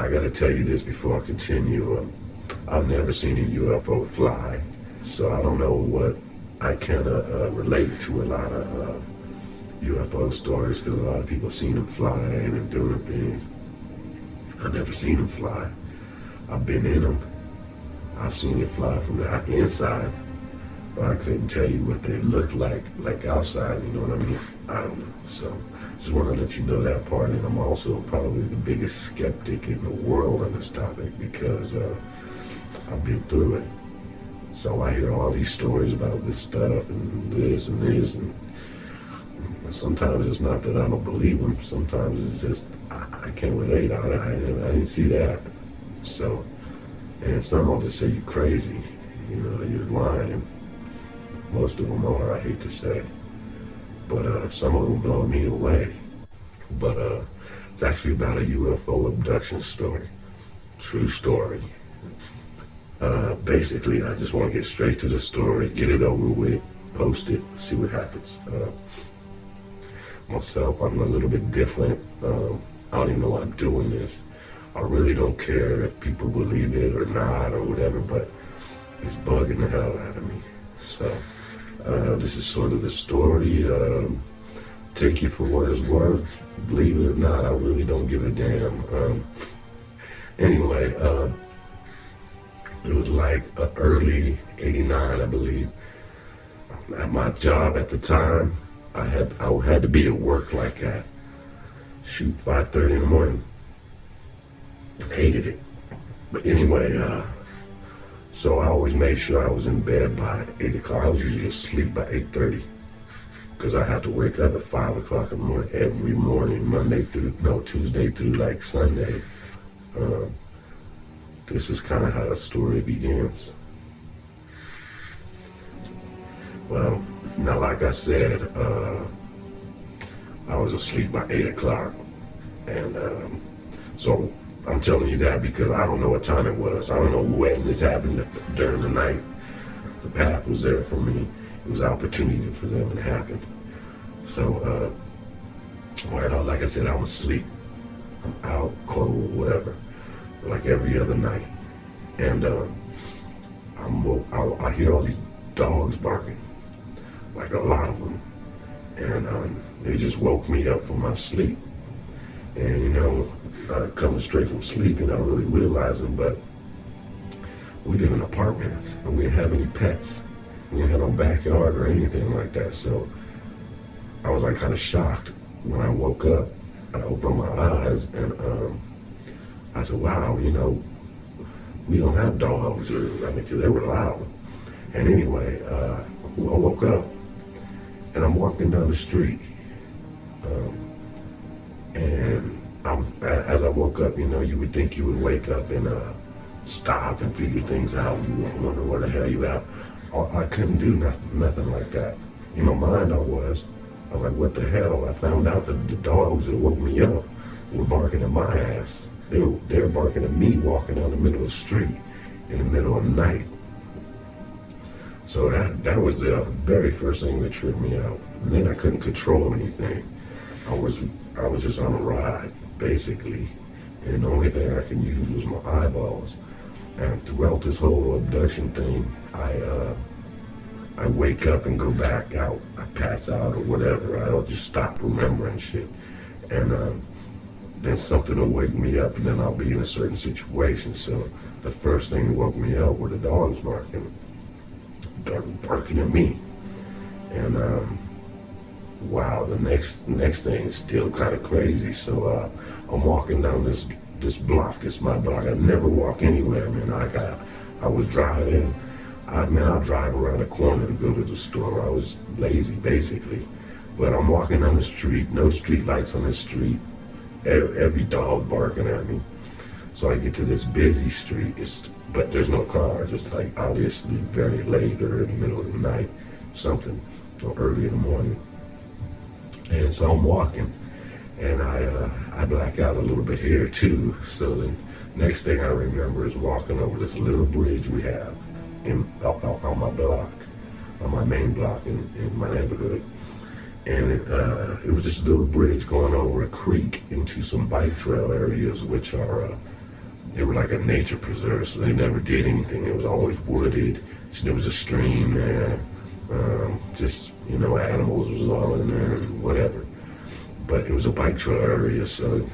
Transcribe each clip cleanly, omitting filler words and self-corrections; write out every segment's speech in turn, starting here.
I got to tell you this before I continue. I've never seen a UFO fly, so I don't know what I can relate to a lot of UFO stories, because a lot of people seen them flying and doing things. I've never seen them fly. I've been in them. I've seen it fly from the inside, but I couldn't tell you what they look like outside, you know what I mean? I don't know. So just want to let you know that part, and I'm also probably the biggest skeptic in the world on this topic, because I've been through it. So I hear all these stories about this stuff and this and this, and sometimes it's not that I don't believe them. Sometimes it's just I can't relate. I didn't see that. So, and some will just say you're crazy. You know, you're lying. Most of them are, I hate to say. But some of them blow me away. But it's actually about a UFO abduction story. True story. Basically, I just want to get straight to the story, get it over with, post it, see what happens. Myself, I'm a little bit different. I don't even know why I'm doing this. I really don't care if people believe it or not or whatever, but it's bugging the hell out of me. So this is sort of the story. Take it for what it's worth. Believe it or not, I really don't give a damn. Anyway, it was like early '89, I believe. At my job at the time, I had to be at work like at 5:30 in the morning. Hated it. But anyway, so I always made sure I was in bed by 8 o'clock. I was usually asleep by 8:30, because I had to wake up at 5 o'clock in the morning every morning, Tuesday through like Sunday. This is kind of how the story begins. Well, now like I said, I was asleep by 8 o'clock, and so I'm telling you that because I don't know what time it was. I don't know when this happened during the night. The path was there for me. It was an opportunity for them, and it happened. So, well, like I said, I'm asleep. I'm out, cold, whatever, like every other night. And I hear all these dogs barking, like a lot of them. And they just woke me up from my sleep. And, you know, coming straight from sleep, you're not really realizing, but we live in apartments, and we didn't have any pets. We didn't have no backyard or anything like that. So I was like kind of shocked when I woke up. I opened my eyes, and I said, wow, you know, we don't have dogs, or, I mean, 'cause they were loud. And anyway, I woke up, and I'm walking down the street. And as I woke up, you know, you would think you would wake up and stop and figure things out. You wonder where the hell you at. I couldn't do nothing like that. In my mind, I was like, what the hell? I found out that the dogs that woke me up were barking at my ass. They were barking at me walking down the middle of the street in the middle of the night. So that was the very first thing that tripped me out. And then I couldn't control anything. I was just on a ride, basically, and the only thing I could use was my eyeballs. And throughout this whole abduction thing, I wake up and go back out. I pass out or whatever. I don't just stop remembering shit. And then something will wake me up, and then I'll be in a certain situation. So the first thing that woke me up were the dogs barking at me. And wow, the next thing is still kind of crazy. So I'm walking down this block. It's my block. I never walk anywhere, man. I was driving. I'll drive around the corner to go to the store. I was lazy, basically. But I'm walking down the street. No street lights on the street. Every dog barking at me. So I get to this busy street. But there's no cars. It's like obviously very late or in the middle of the night, something, or early in the morning. And so I'm walking, and I black out a little bit here too. So the next thing I remember is walking over this little bridge we have on my block, on my main block in my neighborhood. And it was just a little bridge going over a creek into some bike trail areas, which are They were like a nature preserve, so they never did anything. It was always wooded. So there was a stream there. Just, animals was all in there and whatever. But it was a bike trail area, so,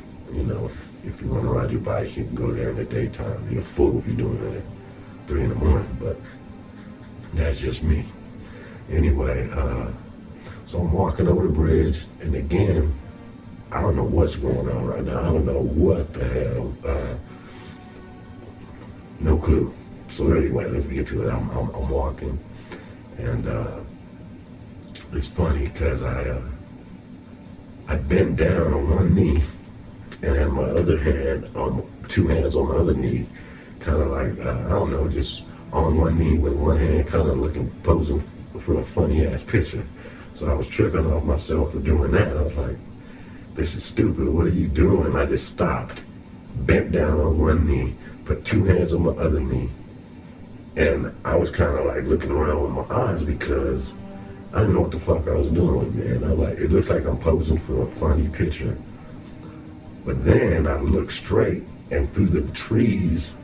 if you want to ride your bike, you can go there in the daytime. You're full if you're doing it at 3 in the morning, but that's just me. Anyway, so I'm walking over the bridge, and again, I don't know what's going on right now. I don't know what the hell. No clue. So anyway, let's get to it. I'm walking, and it's funny because I bent down on one knee and had my other hand on two hands on my other knee, kind of like I don't know, just on one knee with one hand, kind of posing for a funny ass picture. So I was tripping off myself for doing that. I was like, this is stupid. What are you doing? I just stopped, bent down on one knee, put two hands on my other knee, and I was kind of like looking around with my eyes because I didn't know what the fuck I was doing, man. I'm like, it looks like I'm posing for a funny picture. But then I looked straight, and through the trees,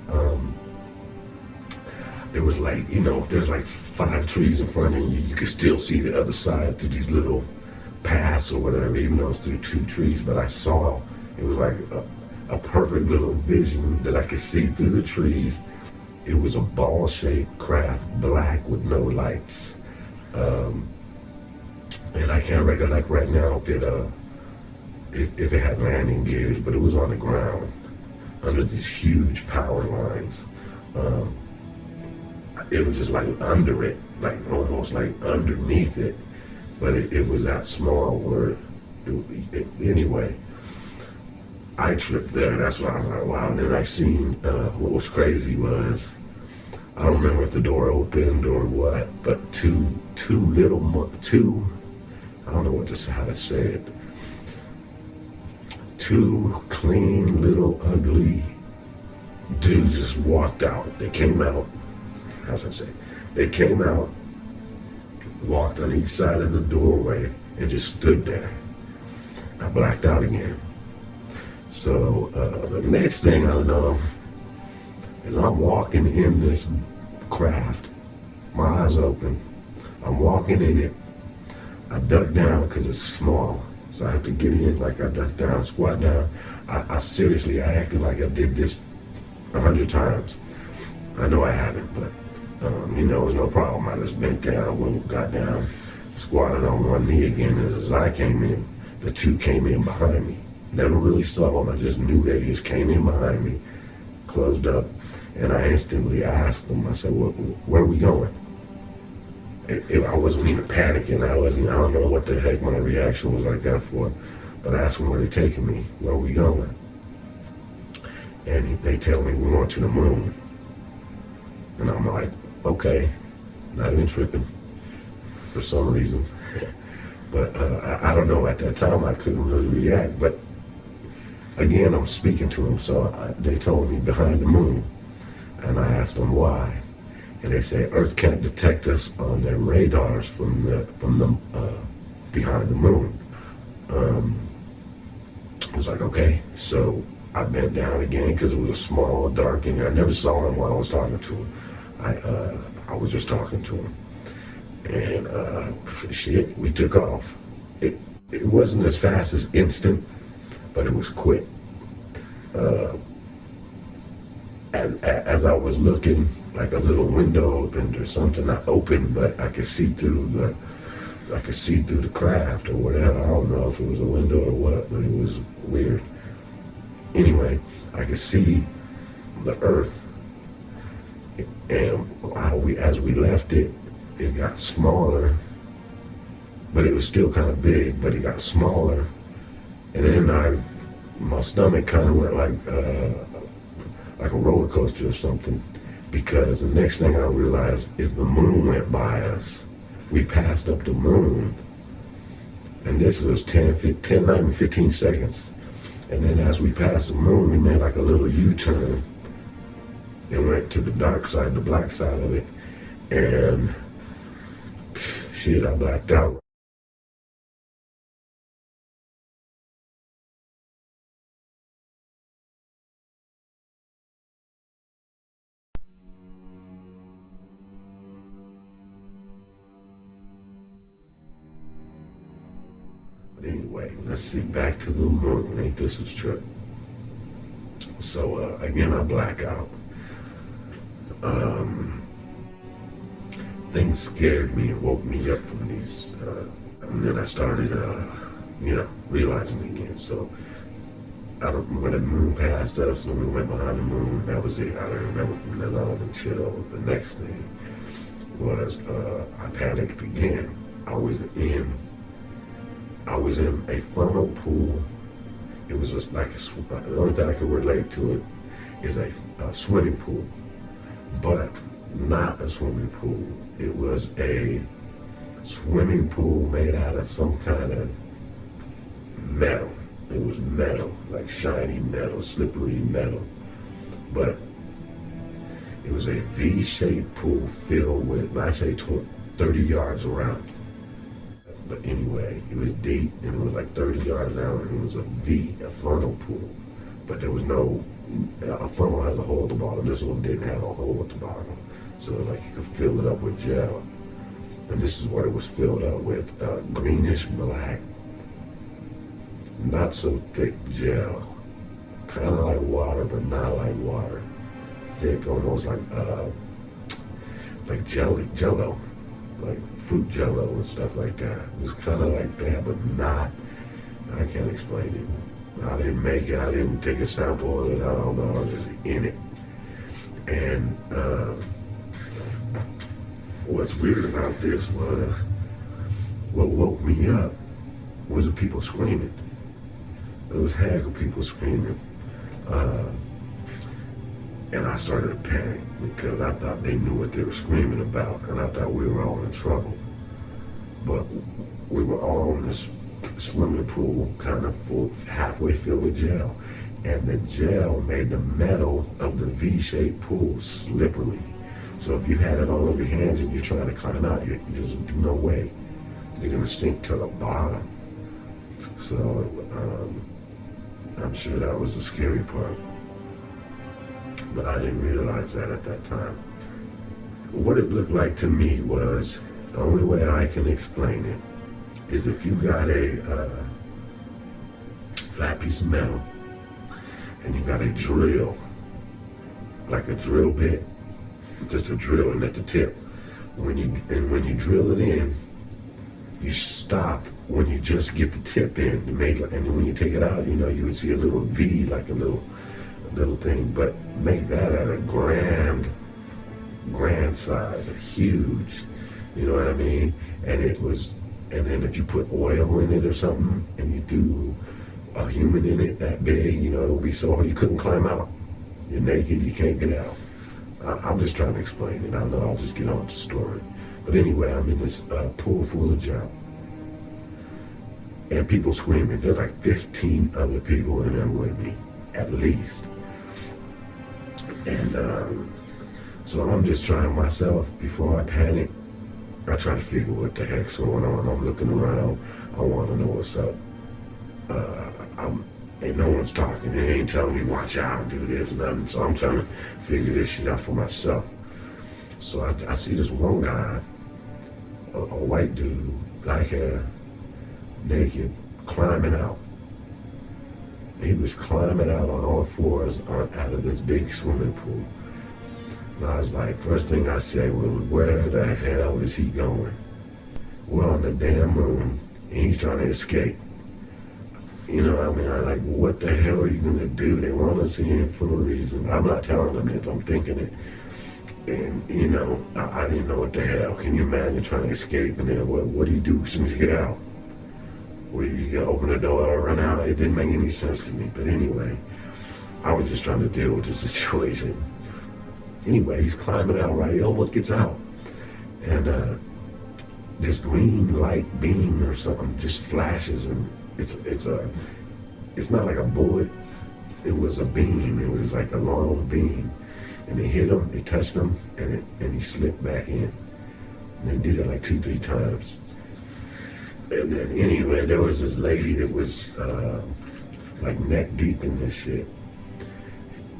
it was like, if there's like 5 trees in front of you, you could still see the other side through these little paths or whatever, even though it's through 2 trees. But I saw, it was like a perfect little vision that I could see through the trees. It was a ball-shaped craft, black with no lights. And I can't recollect right now if it had landing gears, but it was on the ground under these huge power lines. It was just like under it, like almost like underneath it, but it was that small where, anyway, I tripped there. That's why I was like, wow. And then I seen, what was crazy was, I don't remember if the door opened or what, but two, I don't know how to say it, 2 clean, little, ugly dudes just walked out. They came out, how should I say, they came out, walked on each side of the doorway, and just stood there. I blacked out again. So the next thing I know is I'm walking in this craft, my eyes open, I'm walking in it, I duck down because it's small, so I have to get in, like I duck down, squat down. I seriously, I acted like I did this 100 times. I know I haven't, but it was no problem. I just bent down, got down, squatted on one knee again, and as I came in, the 2 came in behind me. Never really saw them, I just knew they just came in behind me, closed up, and I instantly asked them, I said, where are we going? I wasn't even panicking. I don't know what the heck my reaction was like that for, but I asked them where they taking me, where are we going? And they tell me, we're going to the moon. And I'm like, okay, not even tripping for some reason. But I don't know, at that time I couldn't really react, but again, I'm speaking to them, so they told me behind the moon, and I asked them why. And they say Earth can't detect us on their radars from the behind the moon. I was like, okay. So I bent down again because it was a small, dark in there. I never saw him while I was talking to him. I was just talking to him, and shit, we took off. It wasn't as fast as instant, but it was quick. As I was looking, like a little window opened or something. I opened, but I could see through the craft or whatever. I don't know if it was a window or what, but it was weird. Anyway, I could see the Earth, and as we left it, it got smaller, but it was still kind of big. But it got smaller, and then my stomach kind of went like a roller coaster or something, because the next thing I realized is the moon went by us. We passed up the moon, and this was 10, not even 15 seconds. And then as we passed the moon, we made like a little U-turn and went to the dark side, the black side of it, and shit, I blacked out. Anyway, let's see, back to the moon. Ain't this a trip? So, again, I black out. Things scared me and woke me up from these, and then I started, realizing again. So, when the moon passed us and we went behind the moon, that was it. I don't remember from then on until the next thing was, I panicked again. I was in a funnel pool. It was just like the only thing I could relate to it is a swimming pool, but not a swimming pool. It was a swimming pool made out of some kind of metal. It was metal, like shiny metal, slippery metal. But it was a V-shaped pool filled with, I say 30 yards around. But anyway, it was deep and it was like 30 yards down and it was a funnel pool. But there was a funnel has a hole at the bottom. This one didn't have a hole at the bottom. So like you could fill it up with gel. And this is what it was filled up with, greenish black, not so thick gel. Kind of like water, but not like water. Thick, almost like jello. Like fruit jello and stuff like that. It was kind of like that, but not, I can't explain it. I didn't make it, I didn't take a sample of it, I don't know, I was just in it. And what's weird about this was, what woke me up was the people screaming. There was heck of people screaming. And I started to panic because I thought they knew what they were screaming about, and I thought we were all in trouble. But we were all in this swimming pool, kind of full, halfway filled with gel, and the gel made the metal of the V-shaped pool slippery. So if you had it all over your hands and you're trying to climb out, there's no way. You're gonna sink to the bottom. So I'm sure that was the scary part. But I didn't realize that at that time. What it looked like to me was, the only way I can explain it is if you got a flat piece of metal and you got a drill, like a drill bit, just a drilling at the tip. When you drill it in, you stop when you just get the tip in. And when you take it out, you would see a little V, like a little thing, but make that at a grand size, a huge, you know what I mean? And then if you put oil in it or something, and you do a human in it that big, it would be so hard you couldn't climb out. You're naked, you can't get out. I'm just trying to explain it. I know I'll just get on with the story. But anyway, I'm in this pool full of gel. And people screaming. There's like 15 other people in there with me, at least. And so I'm just trying myself, before I panic, I try to figure what the heck's going on. I'm looking around. I want to know what's up. And no one's talking. They ain't telling me, watch out, do this, nothing. So I'm trying to figure this shit out for myself. So I see this one guy, a white dude, black hair, naked, climbing out. He was climbing out on all fours out of this big swimming pool. And I was like, first thing I said was, where the hell is he going? We're on the damn moon, and he's trying to escape. I'm like, what the hell are you going to do? They want us here for a reason. I'm not telling them this, I'm thinking it. And, I didn't know what the hell. Can you imagine trying to escape? And then what do you do as soon as you get out? Well, you gotta open the door or run out. It didn't make any sense to me. But anyway, I was just trying to deal with the situation. Anyway, he's climbing out, right? He almost gets out. And this green light beam or something just flashes, and it's not like a bullet. It was a beam. It was like a long beam. And it hit him, it touched him, and he slipped back in. And they did it like 2-3 times. And then anyway, there was this lady that was like neck deep in this shit.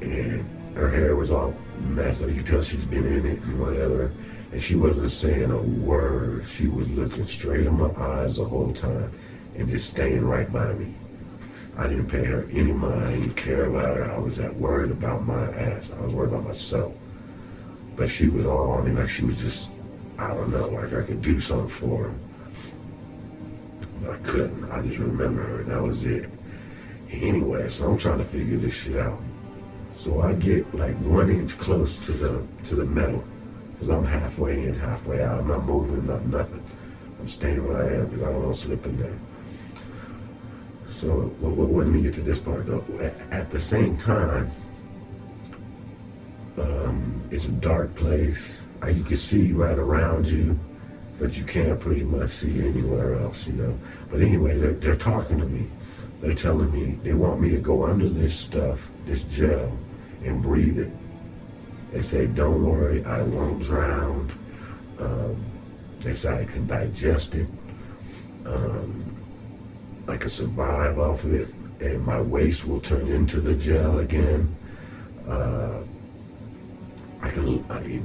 And her hair was all messed up. You could tell she's been in it and whatever. And she wasn't saying a word. She was looking straight in my eyes the whole time. and just staying right by me. I didn't pay her any mind. I didn't care about her. I was that worried about my ass. I was worried about myself. But she was all on me, like she was just, I don't know, like I could do something for her. But I couldn't. I just remember her, and that was it. Anyway, so I'm trying to figure this shit out. So I get like 1 inch close to the metal, because I'm halfway in, halfway out. I'm not moving, not nothing. I'm staying where I am because I don't want to slip in there. So let me get to this part though. At the same time, it's a dark place. You can see right around you, but you can't pretty much see anywhere else, you know. But anyway, they're talking to me. They're telling me they want me to go under this stuff, this gel, and breathe it. They say, don't worry, I won't drown. They say I can digest it. I can survive off of it, and my waste will turn into the gel again.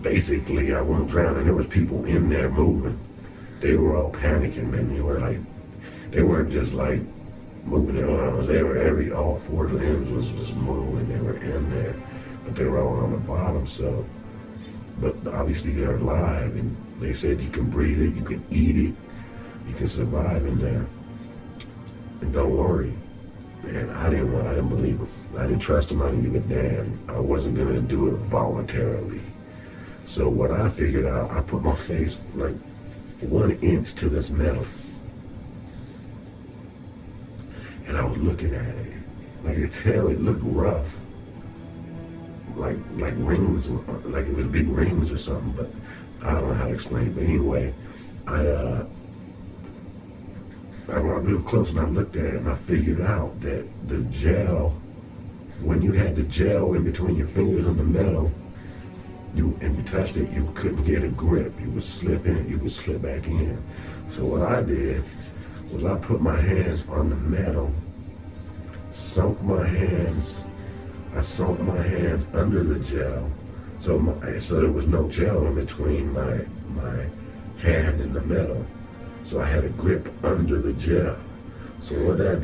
Basically, I won't drown. And there was people in there moving. They were all panicking, man. They weren't just like moving their arms. They were all 4 limbs was moving. They were in there, but they were all on the bottom. So, but obviously they're alive, and they said you can breathe it, you can eat it, you can survive in there, and don't worry. And I didn't believe them. I didn't trust them. I didn't give a damn. I wasn't gonna do it voluntarily. So what I figured out, I put my face like 1 inch to this metal, and I was looking at it. Like I could tell it looked rough, like rings, like it was big rings or something. But I don't know how to explain it. But anyway, I got real close and I looked at it and I figured out that the gel, when you had the gel in between your fingers and the metal, and you touched it, you couldn't get a grip. You would slip in, you would slip back in. So what I did was I put my hands on the metal, sunk my hands under the gel, so there was no gel in between my hand and the metal. So I had a grip under the gel. So what I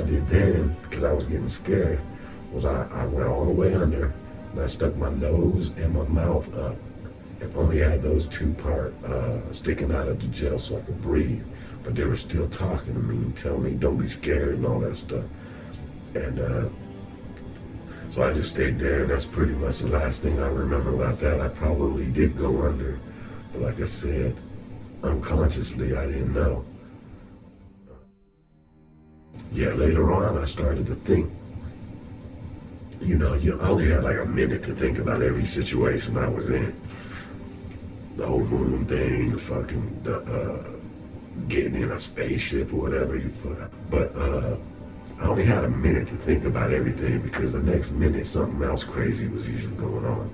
did then, because I was getting scared, was I went all the way under, and I stuck my nose and my mouth up, and only had those 2 parts sticking out of the gel so I could breathe. But they were still talking to me and telling me, don't be scared and all that stuff. And so I just stayed there, and that's pretty much the last thing I remember about that. I probably did go under, but like I said, unconsciously, I didn't know. Yeah, later on, I started to think, you know, you only had like a minute to think about every situation I was in. The whole moon thing, the getting in a spaceship or whatever you put. But I only had a minute to think about everything, because the next minute something else crazy was usually going on.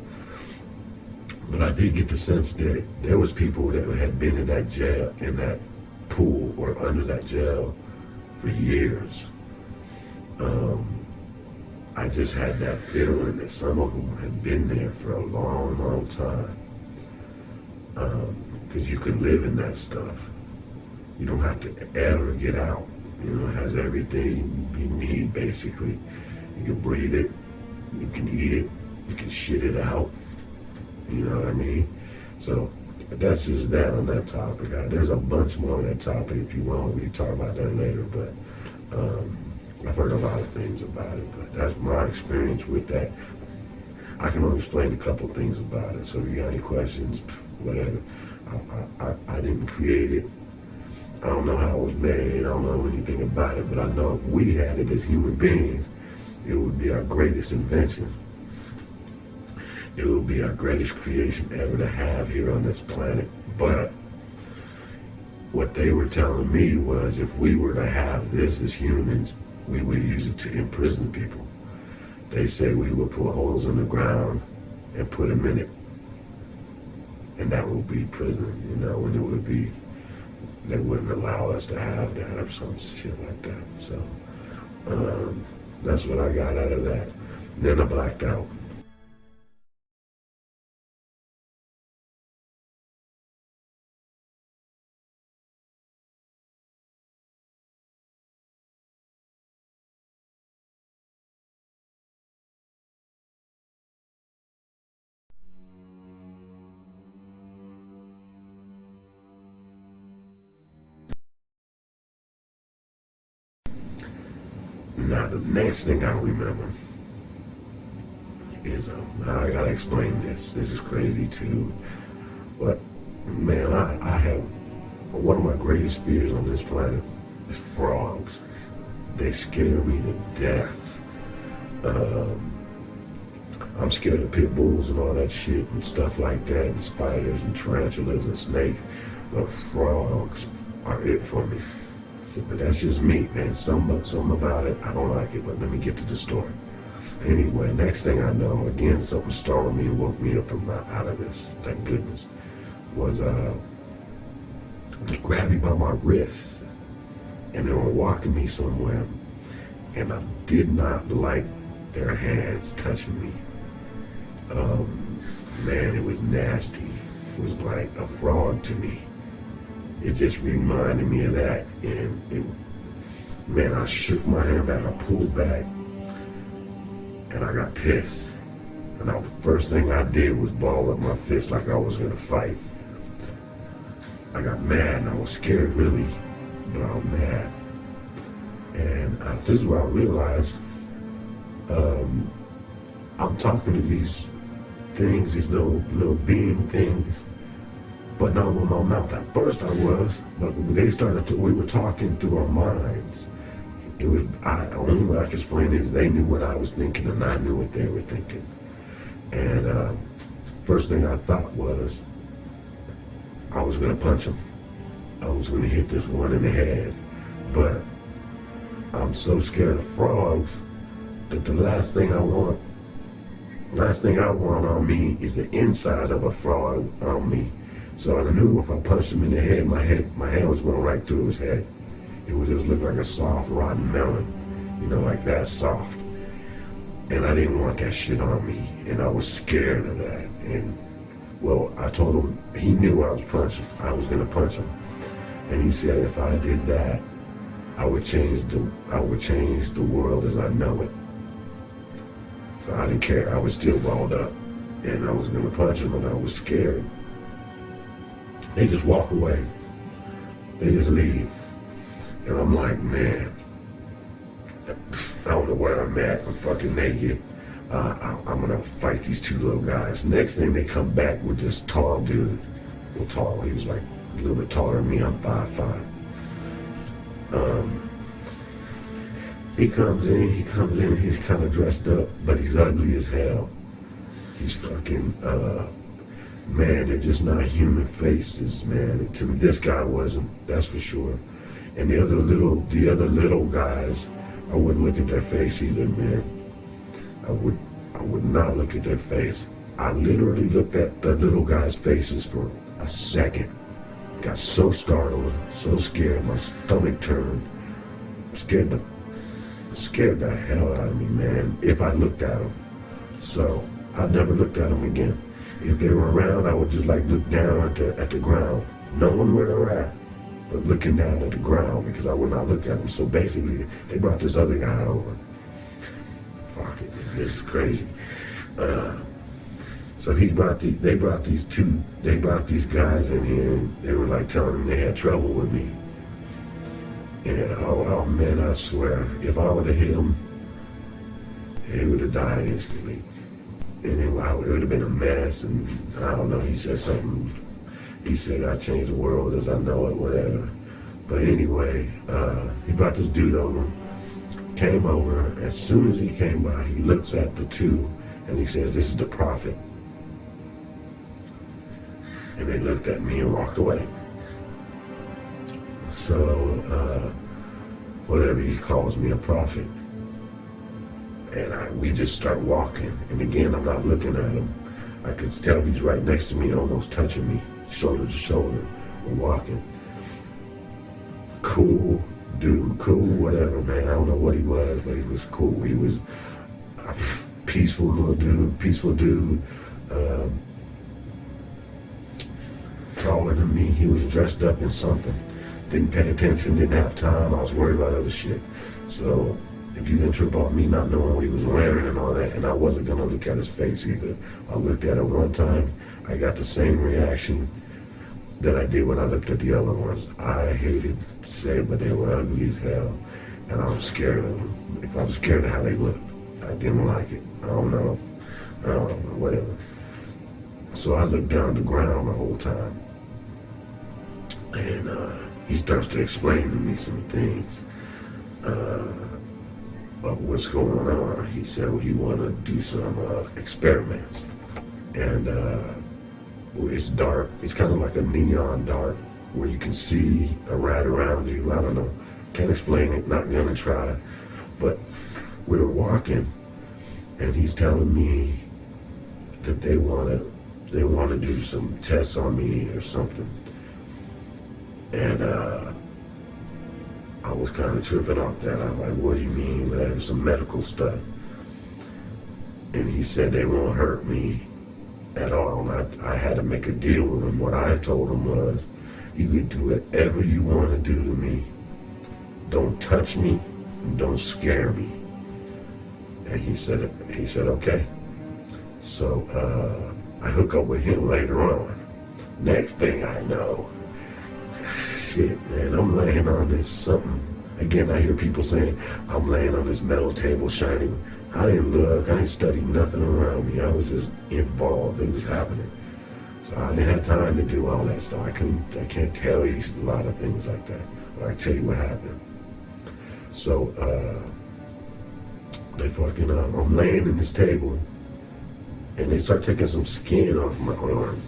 But I did get the sense that there was people that had been in that jail, in that pool or under that jail for years. I just had that feeling that some of them had been there for a long, long time. Because you can live in that stuff. You don't have to ever get out. You know, it has everything you need, basically. You can breathe it, you can eat it, you can shit it out. You know what I mean? So that's just that on that topic. There's a bunch more on that topic if you want. We can talk about that later. But I've heard a lot of things about it. But that's my experience with that. I can only explain a couple things about it. So if you got any questions, whatever. I didn't create it. I don't know how it was made. I don't know anything about it. But I know if we had it as human beings, it would be our greatest invention. It would be our greatest creation ever to have here on this planet. But what they were telling me was, if we were to have this as humans, we would use it to imprison people. They say we would put holes in the ground and put them in it. And that would be prison, you know, and it would be, they wouldn't allow us to have that or some shit like that. So that's what I got out of that. Then I blacked out. Now the next thing I remember is, I gotta explain this. This is crazy too. But man, I have, one of my greatest fears on this planet is frogs. They scare me to death. I'm scared of pit bulls and all that shit and stuff like that, and spiders and tarantulas and snakes. But frogs are it for me. But that's just me, man. Something about it, I don't like it, but let me get to the story. Anyway, next thing I know, again, something startled me and woke me up from out of this, thank goodness, was they grabbed me by my wrist, and they were walking me somewhere, and I did not like their hands touching me. Man, it was nasty. It was like a frog to me. It just reminded me of that, and man, I shook my hand back, I pulled back, and I got pissed. And the first thing I did was ball up my fist like I was gonna fight. I got mad and I was scared, really, but I was mad. And this is where I realized I'm talking to these things, these little being things, but not with my mouth. At first I was, but we were talking through our minds. It was, only way I can explain it is they knew what I was thinking and I knew what they were thinking. And first thing I thought was I was gonna punch him. I was gonna hit this one in the head, but I'm so scared of frogs that the last thing I want on me is the inside of a frog on me. So I knew if I punched him in the head, my hand was going right through his head. It would just look like a soft, rotten melon, like that soft. And I didn't want that shit on me, and I was scared of that. And well, I told him, he knew I was gonna punch him, and he said if I did that, I would change the world as I know it. So I didn't care. I was still balled up, and I was gonna punch him, and I was scared. They just walk away. They just leave. And I'm like, man, I don't know where I'm at. I'm fucking naked. I'm gonna fight these two little guys. Next thing, they come back with this tall dude. Well, tall. He was like a little bit taller than me. I'm 5'5". He comes in. He's kind of dressed up, but he's ugly as hell. He's fucking. Man, they're just not human faces, man. To me, this guy wasn't, that's for sure. And the other little guys, I wouldn't look at their face either, man. I would not look at their face. I literally looked at the little guys' faces for a second. Got so startled, so scared, my stomach turned. Scared the hell out of me, man, if I looked at them. So I never looked at them again. If they were around, I would just like look down at the ground, knowing where they're at, but looking down at the ground because I would not look at them. So basically, they brought this other guy over. Fuck it, this is crazy. So they brought these guys in here, and they were like telling them they had trouble with me. And oh man, I swear, if I would have hit them, they would have died instantly. And it would have been a mess, and I don't know, he said something. He said, I changed the world as I know it, whatever. But anyway, he brought this dude over, came over. As soon as he came by, he looks at the two, and he says, this is the prophet. And they looked at me and walked away. So, whatever, he calls me a prophet. And we just start walking. And again, I'm not looking at him. I could tell he's right next to me, almost touching me, shoulder to shoulder. We're walking. Cool dude, cool, whatever, man. I don't know what he was, but he was cool. He was a peaceful dude. Taller than me. He was dressed up in something. Didn't pay attention, didn't have time. I was worried about other shit. So, if you didn't trip off me not knowing what he was wearing and all that, and I wasn't gonna look at his face either. I looked at it one time, I got the same reaction that I did when I looked at the other ones. I hated to say it, but they were ugly as hell. and I was scared of them. If I was scared of how they looked, I didn't like it. I don't know, whatever. So I looked down the ground the whole time, and he starts to explain to me some things of what's going on. He said he wanted to do some experiments, and it's dark. It's kind of like a neon dark where you can see a rat around you. I don't know. Can't explain it. Not gonna try. But we were walking, and he's telling me that they want to do some tests on me or something, and I was kind of tripping off that. I was like, what do you mean? But that was some medical stuff. And he said they won't hurt me at all. And I had to make a deal with him. What I told him was, you can do whatever you want to do to me. Don't touch me. Don't scare me. And he said, okay. So I hook up with him later on. Next thing I know, shit, man, I'm laying on this something. Again, I hear people saying, I'm laying on this metal table shining. I didn't look, I didn't study nothing around me. I was just involved, it was happening. So I didn't have time to do all that stuff. I can't tell you a lot of things like that. But I tell you what happened. So, I'm laying in this table, and they start taking some skin off my arm.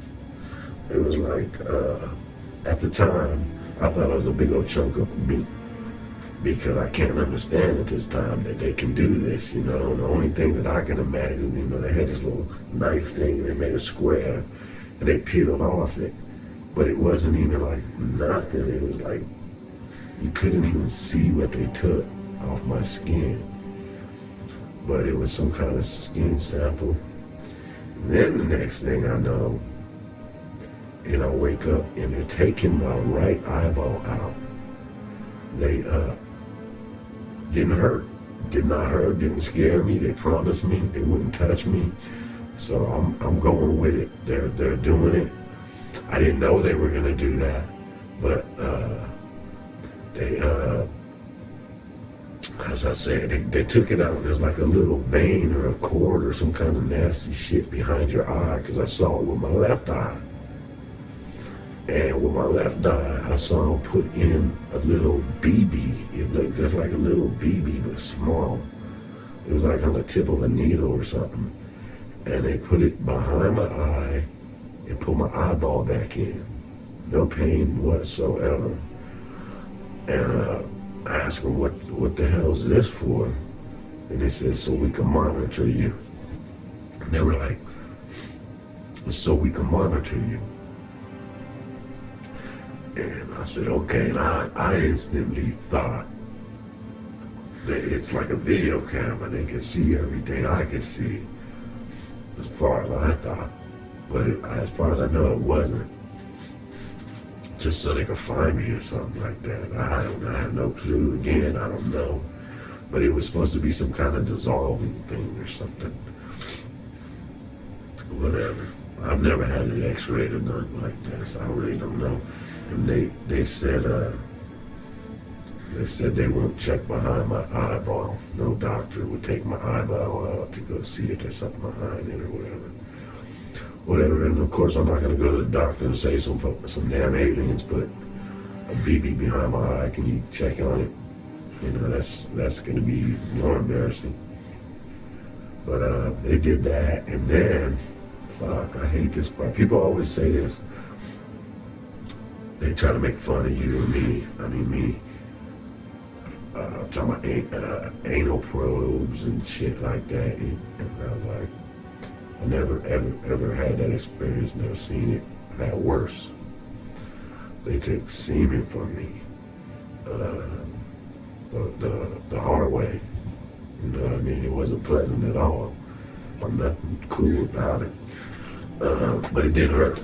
It was like, at the time, I thought it was a big old chunk of meat, because I can't understand at this time that they can do this, you know. And the only thing that I can imagine, you know, they had this little knife thing, they made a square, and they peeled off it, but it wasn't even like nothing. It was like, you couldn't even see what they took off my skin, but it was some kind of skin sample. And then the next thing I know, and I wake up and they're taking my right eyeball out. They did not hurt, didn't scare me. They promised me they wouldn't touch me. So I'm going with it. They're doing it. I didn't know they were gonna do that, but they as I said, they took it out. There's like a little vein or a cord or some kind of nasty shit behind your eye, because I saw it with my left eye. And with my left eye, I saw him put in a little BB. It looked just like a little BB, but small. It was like on the tip of a needle or something. And they put it behind my eye and put my eyeball back in. No pain whatsoever. And I asked them, what the hell is this for? And they said, so we can monitor you. And they were like, so we can monitor you. And I said, okay. And I instantly thought that it's like a video camera. They can see everything I can see, as far as I thought. But as far as I know, it wasn't. Just so they could find me or something like that. I don't know. I have no clue. Again, I don't know. But it was supposed to be some kind of dissolving thing or something. Whatever. I've never had an x-ray or nothing like that, so I really don't know. And they said they won't check behind my eyeball. No doctor would take my eyeball out to go see if there's something behind it or whatever. Whatever, and of course I'm not going to go to the doctor and say some damn aliens put a BB behind my eye. Can you check on it? You know, that's going to be more embarrassing. But they did that, and then, fuck, I hate this part. People always say this. They try to make fun of you and me. I mean, me. I'm talking about anal probes and shit like that. And I was like, I never, ever had that experience, never seen it. I had worse. They took semen from me the hard way. You know what I mean? It wasn't pleasant at all. Nothing cool about it. But it did hurt.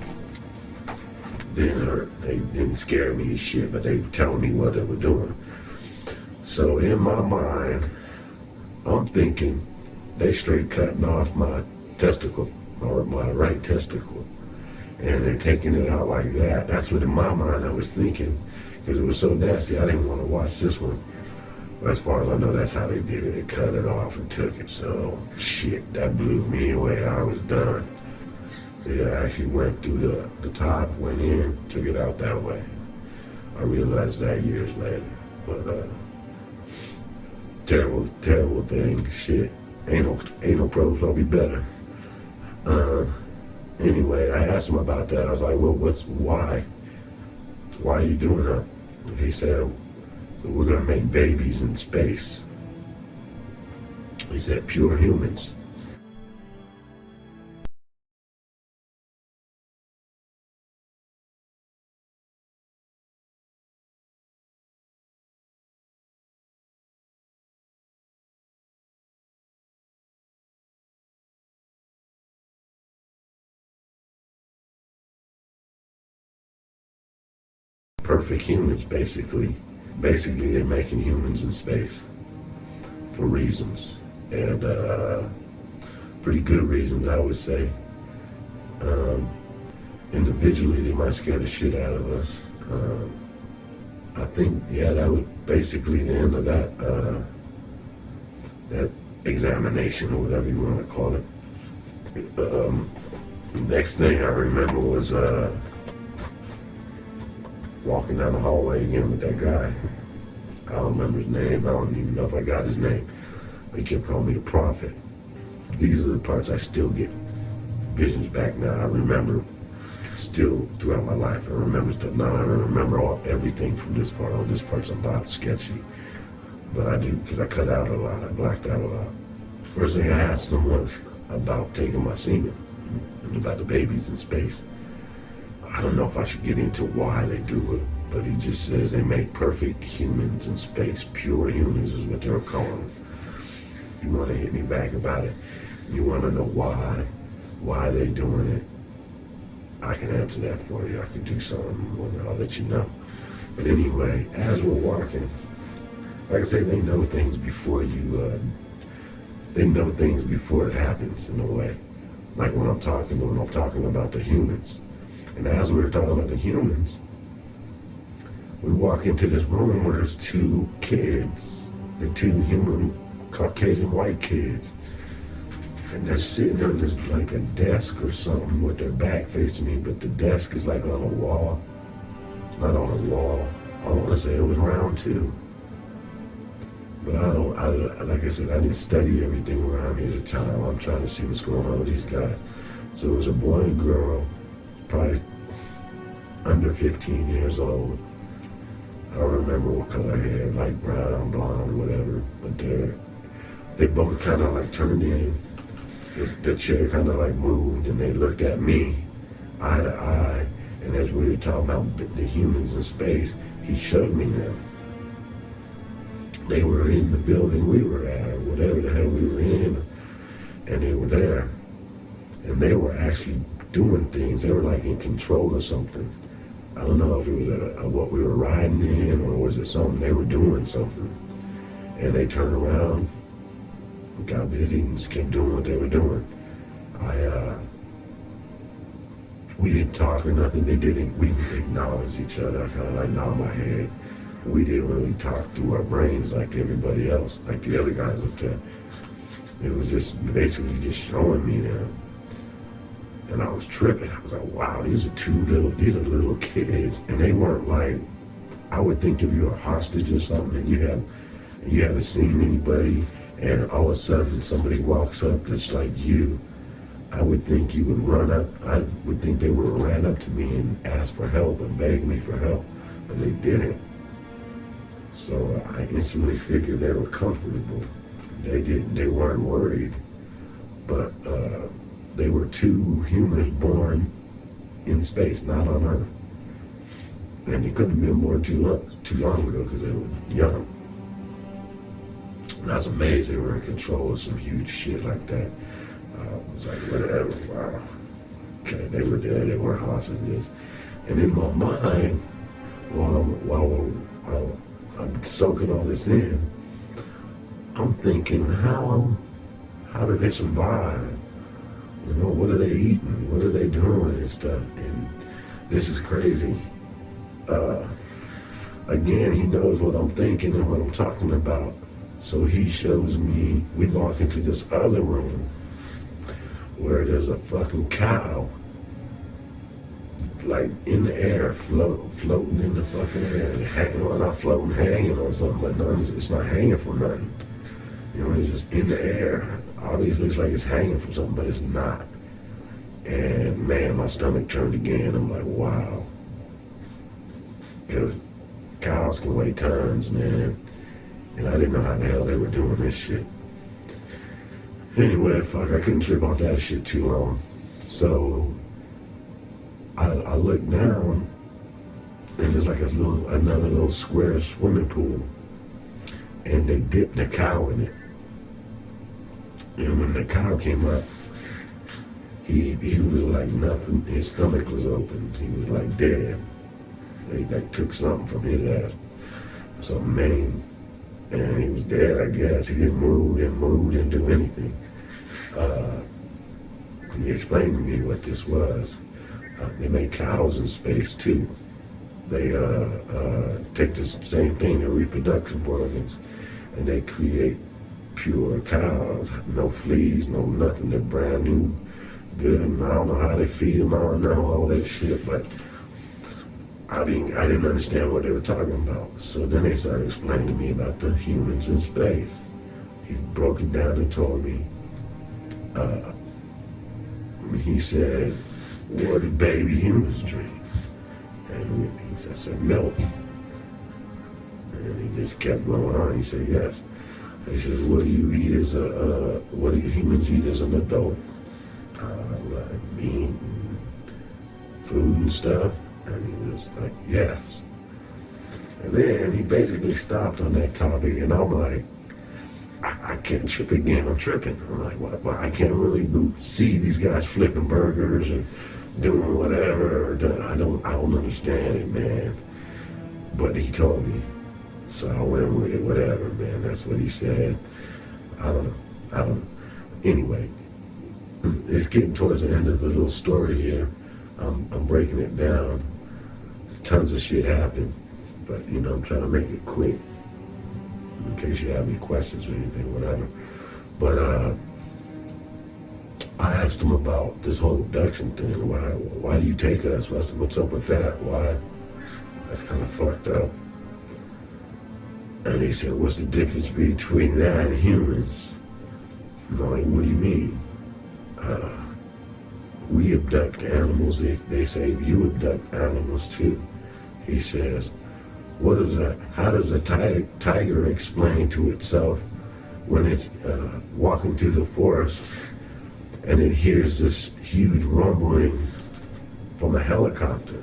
Didn't hurt. They didn't scare me as shit, but they were telling me what they were doing. So in my mind, I'm thinking they straight cutting off my testicle, or my right testicle, and they're taking it out like that. That's what in my mind I was thinking, because it was so nasty. I didn't want to watch this one. As far as I know, that's how they did it. They cut it off and took it. So, shit, that blew me away. I was done. They actually went through the top, went in, took it out that way. I realized that years later. But, terrible, terrible thing. Shit. Ain't no pros, I'll be better. Anyway, I asked him about that. I was like, well, why? Why are you doing that? And he said, we're gonna make babies in space. He said, pure humans. Perfect humans, basically. Basically, they're making humans in space for reasons, and pretty good reasons, I would say. Individually, they might scare the shit out of us. I think, yeah, that was basically the end of that examination, or whatever you want to call it. Next thing I remember was walking down the hallway again with that guy. I don't remember his name. I don't even know if I got his name. But he kept calling me the prophet. These are the parts I still get visions back now. I remember still throughout my life. I remember stuff now. I remember everything from this part. Oh, this part's a lot sketchy. But I do, because I cut out a lot. I blacked out a lot. First thing I asked him was about taking my semen and about the babies in space. I don't know if I should get into why they do it, but he just says they make perfect humans in space. Pure humans is what they're calling them. You want to hit me back about it? You want to know why they doing it? I can answer that for you. I can do something, I'll let you know. But anyway, as we're walking, like I say, they know things before they know things before it happens, in a way. Like when I'm talking about the humans. And as we were talking about the humans, we walk into this room where there's two kids. They're two human, Caucasian white kids. And they're sitting on this, like a desk or something with their back facing me, but the desk is like on a wall. It's not on a wall. I want to say it was round too. But like I said, I didn't study everything around me at the time. I'm trying to see what's going on with these guys. So it was a boy and girl, probably under 15 years old. I don't remember what color hair, light brown, blonde, whatever. But they both kind of like turned in. The chair kind of like moved, and they looked at me, eye to eye. And as we were talking about the humans in space, he showed me them. They were in the building we were at, or whatever the hell we were in, and they were there. And they were actually doing things. They were like in control of something. I don't know if it was what we were riding in, or was it something. They were doing something. And they turned around, got busy, and just kept doing what they were doing. We didn't talk or nothing. We didn't acknowledge each other. I kind of like nod my head. We didn't really talk through our brains like everybody else, like the other guys up there. It was just basically just showing me them. And I was tripping. I was like, wow, these are little kids. And they weren't like, I would think if you were a hostage or something and you haven't seen anybody, and all of a sudden somebody walks up that's like you, I would think you would run up. I would think they would ran up to me and ask for help and beg me for help, but they didn't. So I instantly figured they were comfortable. They weren't worried, but they were two humans born in space, not on Earth. And they couldn't have been born too long ago because they were young. And I was amazed they were in control of some huge shit like that. I was like, whatever, wow. Okay, they were there, they weren't hostages. And in my mind, while I'm soaking all this in, I'm thinking, how do they survive? You know, what are they eating? What are they doing and stuff? And this is crazy. Again, he knows what I'm thinking and what I'm talking about. So he shows me, we walk into this other room where there's a fucking cow, like in the air, floating in the fucking air. Well, not floating, hanging on something, but nothing, it's not hanging from nothing. You know, it's just in the air. Obviously, looks like it's hanging from something, but it's not. And man, my stomach turned again. I'm like, wow. Because cows can weigh tons, man. And I didn't know how the hell they were doing this shit. Anyway, fuck, I couldn't trip off that shit too long. So I looked down, and there's like another little square swimming pool. And they dipped the cow in it. And when the cow came up, he was like nothing. His stomach was open. He was like dead. They like took something from his ass, some main, and he was dead. I guess he didn't move, didn't do anything. He explained to me what this was. They make cows in space too. They take this same thing, their reproduction organs, and they create pure cows, no fleas, no nothing. They're brand new, good. And I don't know how they feed them. I don't know all that shit, but I didn't understand what they were talking about. So then they started explaining to me about the humans in space. He broke it down and told me. He said, "What do baby humans drink?" And I said, "Milk." And he just kept going on. He said, "Yes." He said, "What do you eat what do humans eat as an adult?" Like meat and food and stuff. And he was like, "Yes." And then he basically stopped on that topic, and I'm like, I can't trip again. I'm tripping. I'm like, what? Well, I can't really see these guys flipping burgers and doing whatever. I don't understand it, man. But he told me, so I went with it. Whatever, man. That's what he said. I don't know. Anyway, it's getting towards the end of the little story here. I'm breaking it down. Tons of shit happened, but I'm trying to make it quick in case you have any questions or anything, whatever. But I asked him about this whole abduction thing. Why do you take us? What's up with that? Why? That's kind of fucked up. And he said, "What's the difference between that and humans?" And I'm like, "What do you mean?" We abduct animals. They say you abduct animals too. He says, "What is that? How does a tiger explain to itself when it's walking through the forest and it hears this huge rumbling from a helicopter?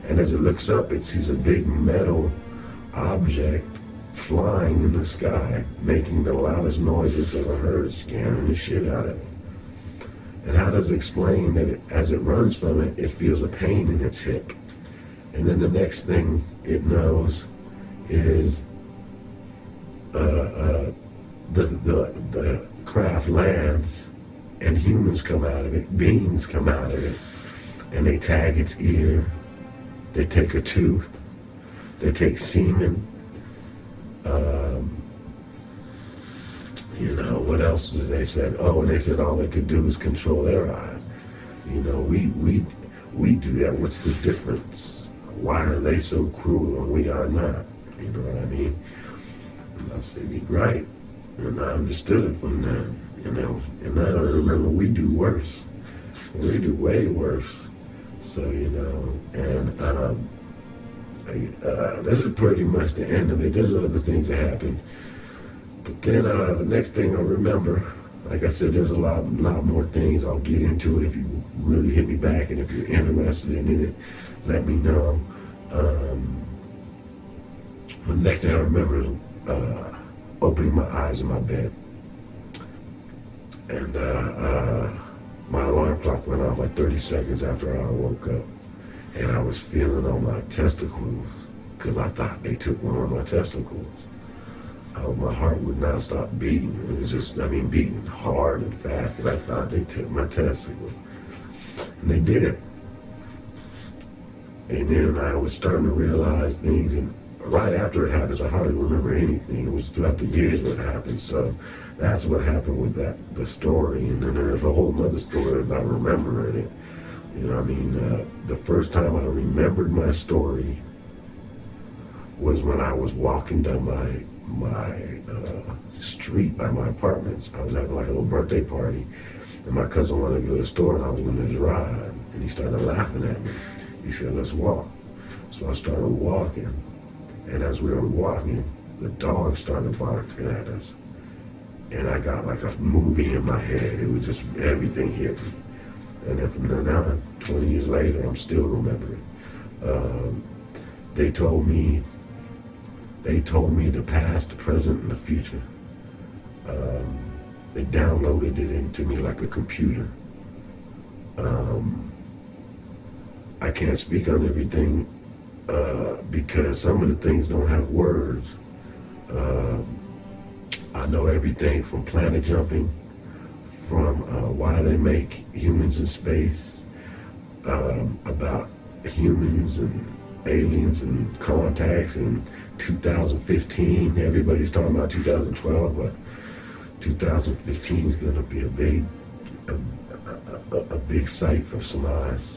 And as it looks up, it sees a big metal object flying in the sky, making the loudest noise it's ever heard, scaring the shit out of it. And how does it explain that as it runs from it, it feels a pain in its hip? And then the next thing it knows is the craft lands and humans come out of it, beings come out of it, and they tag its ear, they take a tooth, they take semen, what else did they said? Oh, and they said all they could do is control their eyes. We do that. What's the difference? Why are they so cruel and we are not? You know what I mean? And I said, "You're right." And I understood it from them. And now I remember we do worse. We do way worse. So, and this is pretty much the end of it. There's other things that happen. But then the next thing I remember, like I said, there's a lot more things. I'll get into it if you really hit me back, and if you're interested in it, let me know. The next thing I remember is opening my eyes in my bed, and my alarm clock went off like 30 seconds after I woke up, and I was feeling on my testicles because I thought they took one of my testicles. My heart would not stop beating. It was just, beating hard and fast because I thought they took my testicle. And they didn't. And then I was starting to realize things, and right after it happens, I hardly remember anything. It was throughout the years when it happened. So that's what happened with the story. And then there's a whole other story about remembering it. You know what I mean? The first time I remembered my story was when I was walking down my street by my apartments. I was having like a little birthday party, and my cousin wanted to go to the store, and I was going to drive, and he started laughing at me. He said, "Let's walk." So I started walking, and as we were walking, the dog started barking at us, and I got like a movie in my head. It was just everything hit me. And then from then on, 20 years later, I'm still remembering. They told me the past, the present, and the future. They downloaded it into me like a computer. I can't speak on everything because some of the things don't have words. I know everything from planet jumping, from why they make humans in space, about humans and aliens and contacts in 2015. Everybody's talking about 2012, but 2015 is going to be a big sight for some eyes.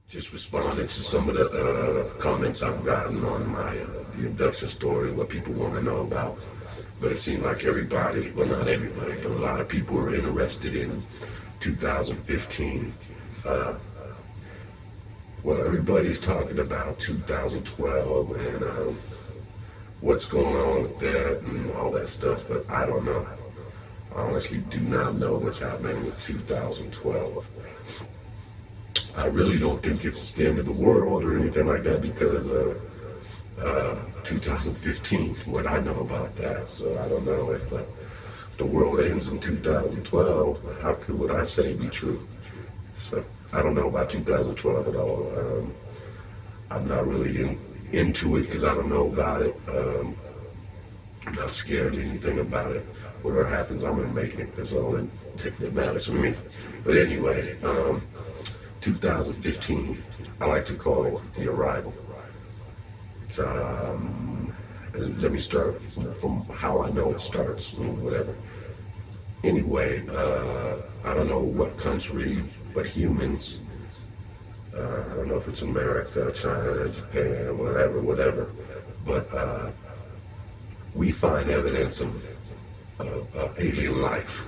Just responding to some of the comments I've gotten on my the abduction story, what people want to know about. But it seemed like everybody, well not everybody, but a lot of people are interested in 2015. Well, everybody's talking about 2012 and what's going on with that and all that stuff, but I don't know. I honestly do not know what's happening with 2012. I really don't think it's the end of the world or anything like that because of 2015, what I know about that. So I don't know if the world ends in 2012, how would I say be true? So I don't know about 2012 at all. I'm not really into it because I don't know about it. I'm not scared of anything about it. Whatever happens, I'm going to make it. That's all that matters to me. But anyway, 2015, I like to call the arrival. It's, let me start from how I know it starts, whatever. Anyway, I don't know what country, but humans, I don't know if it's America, China, Japan, whatever, but we find evidence of alien life.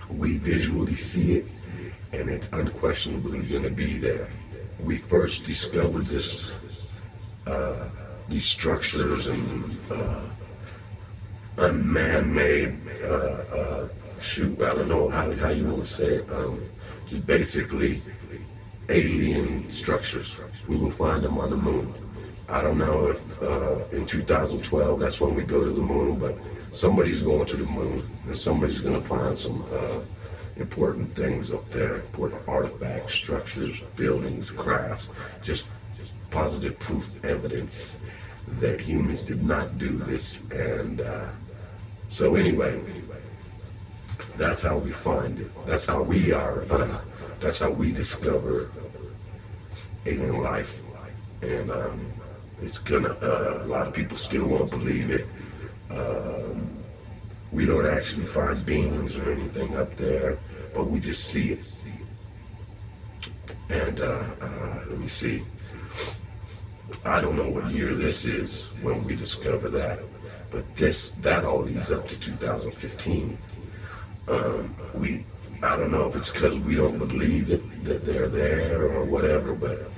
We visually see it, and it's unquestionably going to be there. We first discovered these structures and unman-made, I don't know how you want to say it, just basically alien structures. We will find them on the moon. I don't know if in 2012 that's when we go to the moon, but somebody's going to the moon, and somebody's going to find some important things up there, important artifacts, structures, buildings, crafts, just positive proof, evidence that humans did not do this. And so anyway, that's how we find it. That's how we are. That's how we discover alien life. And it's gonna, a lot of people still won't believe it. We don't actually find beings or anything up there, but we just see it. And let me see. I don't know what year this is when we discover that, but that all leads up to 2015. I don't know if it's because we don't believe that they're there or whatever, but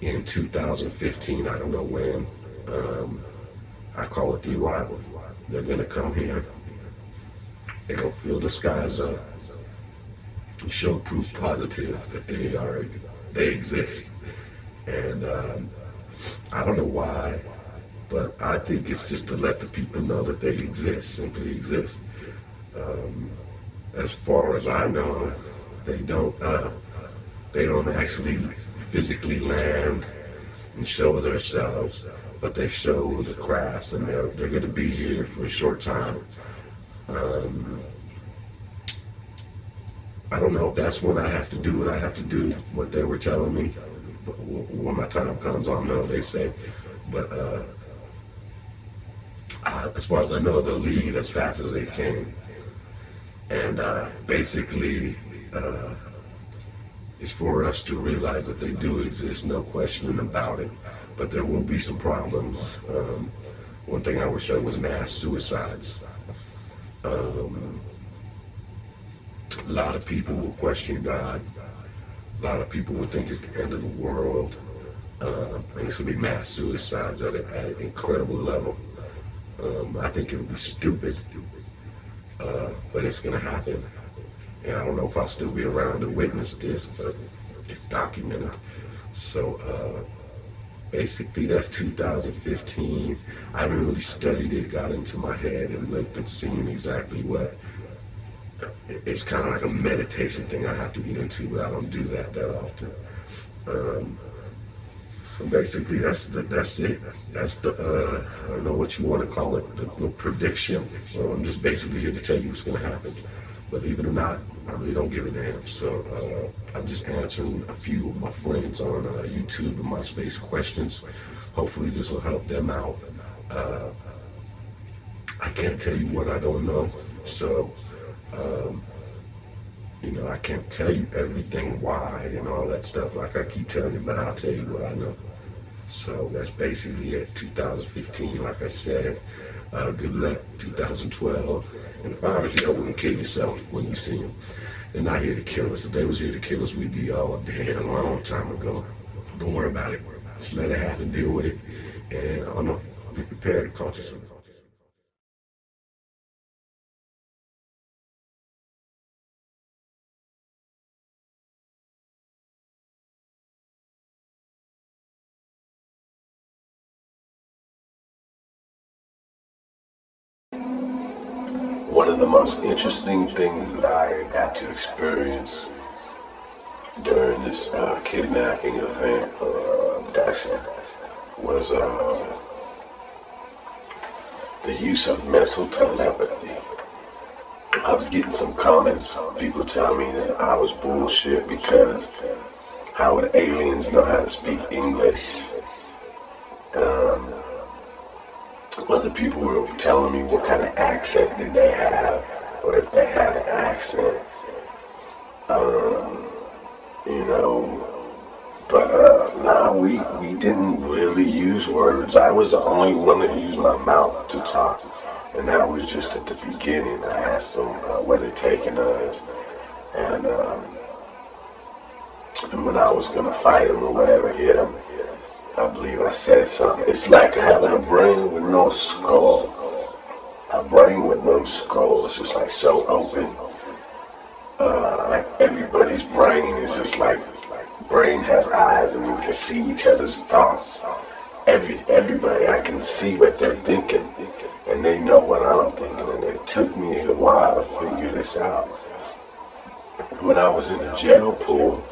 in 2015, I don't know when, I call it the arrival. They're gonna come here. They're gonna fill the skies up and show proof positive that they exist. And I don't know why, but I think it's just to let the people know that they exist, simply exist. As far as I know, they don't actually physically land and show themselves, but they show the crafts, and they're going to be here for a short time. Um, I don't know if that's when I have to do what I have to do, what they were telling me. But when my time comes, I'll know, they say. But as far as I know, they'll leave as fast as they can. And basically, it's for us to realize that they do exist, no question about it. But there will be some problems. One thing I wish show was mass suicides. A lot of people will question God. A lot of people will think it's the end of the world. And it's going to be mass suicides at an incredible level. I think it would be stupid, but it's going to happen. And I don't know if I'll still be around to witness this, but it's documented. So basically that's 2015. I really studied it, got into my head and looked and seen exactly what. It's kind of like a meditation thing I have to get into, but I don't do that often. So basically, that's it. That's the I don't know what you want to call it, the prediction. So I'm just basically here to tell you what's going to happen. Believe it or not, I really don't give a damn. So I'm just answering a few of my friends on YouTube and MySpace questions. Hopefully, this will help them out. I can't tell you what I don't know, so. I can't tell you everything, why, and all that stuff like I keep telling you, but I'll tell you what I know. So that's basically it. 2015, like I said. Good luck, 2012. And if I was you, I wouldn't kill yourself when you see them. They're not here to kill us. If they was here to kill us, we'd be all dead a long time ago. Don't worry about it. Just let it happen, deal with it. And I don't know, be prepared to consciously. One of the most interesting things that I got to experience during this kidnapping event or abduction was the use of mental telepathy. I was getting some comments, people telling me that I was bullshit because how would aliens know how to speak English? Other people were telling me what kind of accent did they have, or if they had an accent, But nah, we didn't really use words. I was the only one that used my mouth to talk, and that was just at the beginning. I asked them where they taking us, and when I was gonna fight them or whatever, hit them. I believe I said something. It's like having a brain with no skull. A brain with no skull is just like so open. Like everybody's brain is just like, brain has eyes and you can see each other's thoughts. Everybody, I can see what they're thinking and they know what I'm thinking, and it took me a while to figure this out. When I was in the jail pool,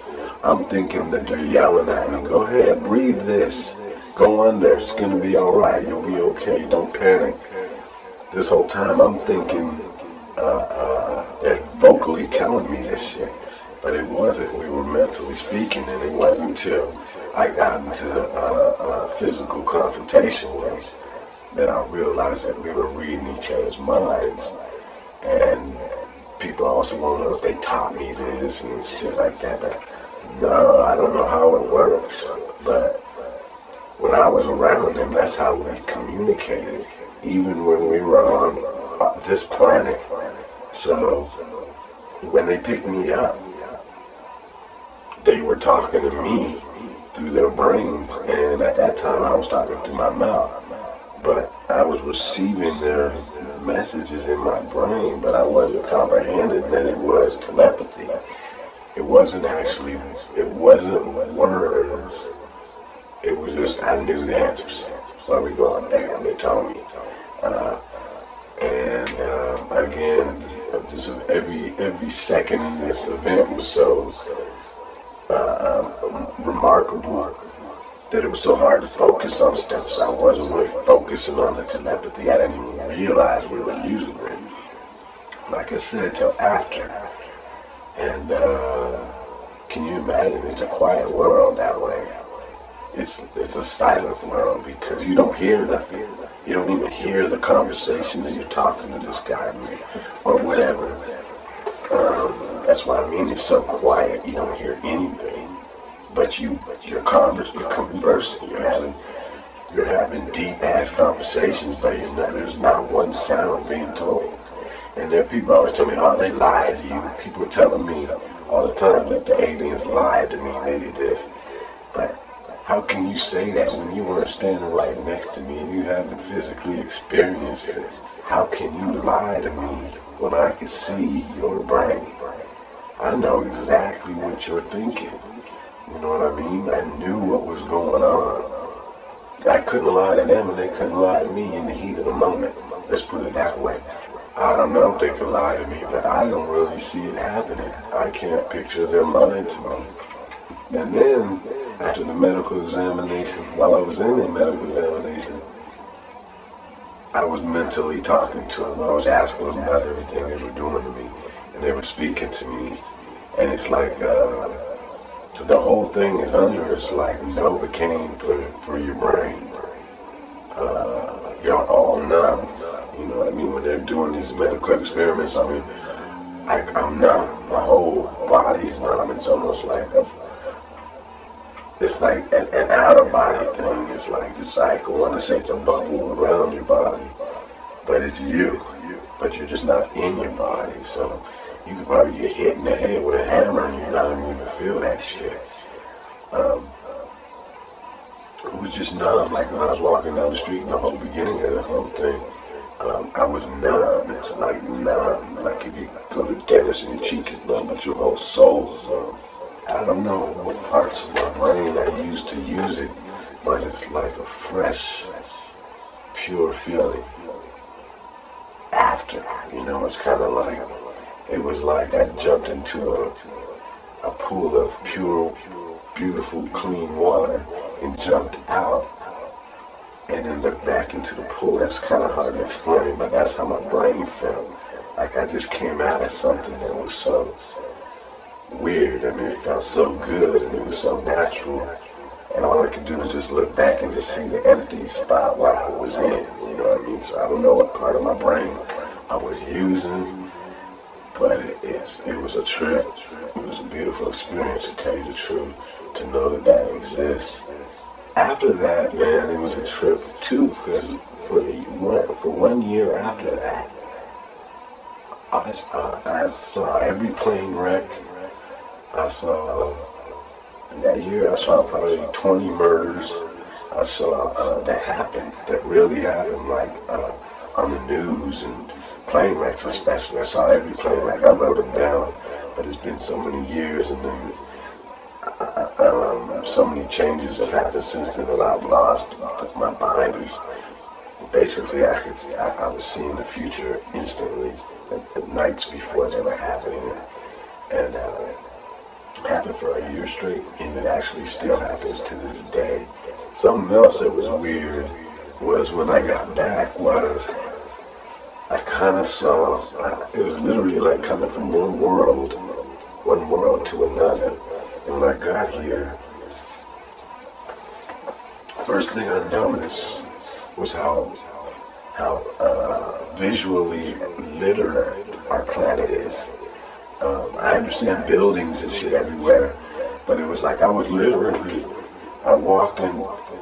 I'm thinking that they're yelling at me, go ahead, breathe this, go under, it's gonna be alright, you'll be okay, don't panic. This whole time I'm thinking, they're vocally telling me this shit, but it wasn't. We were mentally speaking, and it wasn't until I got into a physical confrontation with them that I realized that we were reading each other's minds. And people also want to know if they taught me this and shit like that. But no, I don't know how it works, but when I was around them, that's how we communicated, even when we were on this planet. So when they picked me up, they were talking to me through their brains, and at that time I was talking through my mouth, but I was receiving their messages in my brain, but I wasn't comprehending that it was telepathy. It wasn't words. It was just, I knew the answers. Where we going? Damn, they told me. Again, every second in this event was so remarkable that it was so hard to focus on stuff. So I wasn't really focusing on the telepathy. I didn't even realize we were using it, like I said, till after. And can you imagine? It's a quiet world that way. It's a silent world because you don't hear nothing. You don't even hear the conversation that you're talking to this guy or whatever. That's why I mean it's so quiet. You don't hear anything, but you're conversing. You're having deep ass conversations, but there's not one sound being told. And there are people always tell me, oh, they lied to you. People are telling me all the time that the aliens lied to me and they did this. But how can you say that when you weren't standing right next to me and you haven't physically experienced it? How can you lie to me when I can see your brain? I know exactly what you're thinking. You know what I mean? I knew what was going on. I couldn't lie to them and they couldn't lie to me in the heat of the moment. Let's put it that way. I don't know if they could lie to me, but I don't really see it happening. I can't picture them lying to me. And then, after the medical examination, while I was in the medical examination, I was mentally talking to them. I was asking them about everything they were doing to me, and they were speaking to me. And it's like, the whole thing is under, it's like Novocaine for your brain. You're all numb. You know what I mean? When they're doing these medical experiments, I mean, I'm numb. My whole body's numb. It's almost like it's like an out-of-body thing. It's like I want to say it's a bubble around your body, but it's you. But you're just not in your body. So you could probably get hit in the head with a hammer and you don't even feel that shit. It was just numb. Like when I was walking down the street in the whole beginning of the whole thing, I was numb. It's like numb. Like if you go to the dentist and your cheek is numb, but your whole soul is numb. I don't know what parts of my brain I used to use it, but it's like a fresh, pure feeling. After, it's kind of like, it was like I jumped into a pool of pure, beautiful, clean water and jumped out and then looked back into the pool. That's kind of hard to explain, but that's how my brain felt. Like I just came out of something that was so weird. I mean, it felt so good and it was so natural. And all I could do was just look back and just see the empty spot where I was in. You know what I mean? So I don't know what part of my brain I was using, but it was a trip. It was a beautiful experience, to tell you the truth, to know that exists. After that, man, it was a trip too, because for 1 year after that, I saw every plane wreck. That year I saw probably 20 murders. I saw that happened, that really happened, like on the news and plane wrecks especially. I saw every plane wreck. I wrote them down, but it's been so many years and then so many changes have happened since then that I've lost my binders. Basically, I was seeing the future instantly, at nights before they were happening, and it happened for a year straight, and it actually still happens to this day. Something else that was weird was when I got back was I kind of saw, it was literally like coming from one world to another. And when I got here, first thing I noticed was how visually literate our planet is. I understand buildings and shit everywhere, but it was like I walked in,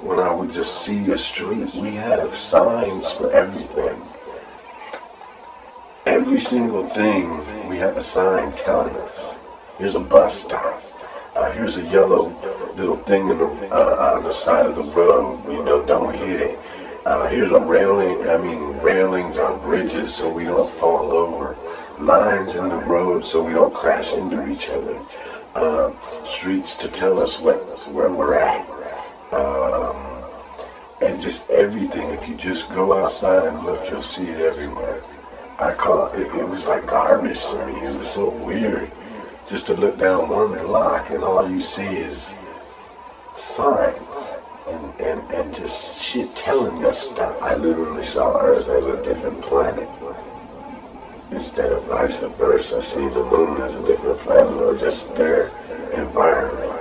when I would just see a street, we have signs for everything. Every single thing, we have a sign telling us. Here's a bus stop. Here's a yellow little thing on the side of the road, don't hit it. Here's a railings on bridges so we don't fall over. Lines in the road so we don't crash into each other. Streets to tell us where we're at. And just everything. If you just go outside and look, you'll see it everywhere. I call it was like garbage to me. It was so weird just to look down one block and all you see is signs and just shit telling you stuff. I literally saw Earth as a different planet instead of vice versa. I see the moon as a different planet or just their environment.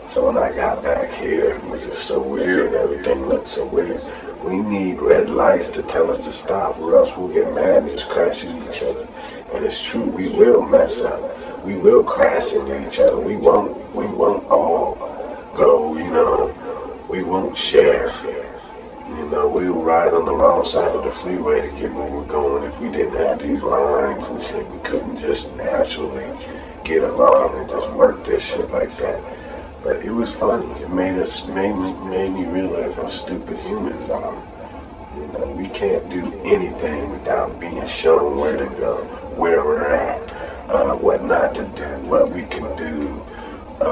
So when I got back here, it was just so weird. Everything looked so weird. We need red lights to tell us to stop, or else we'll get mad and just crash into each other. And it's true, we will mess up. We will crash into each other. We won't all go, we won't share. We'll ride on the wrong side of the freeway to get where we're going. If we didn't have these lines and shit, we couldn't just naturally get along and just work this shit like that. But it was funny. It made me realize how stupid humans are. We can't do anything without being shown where to go, where we're at, what not to do, what we can do,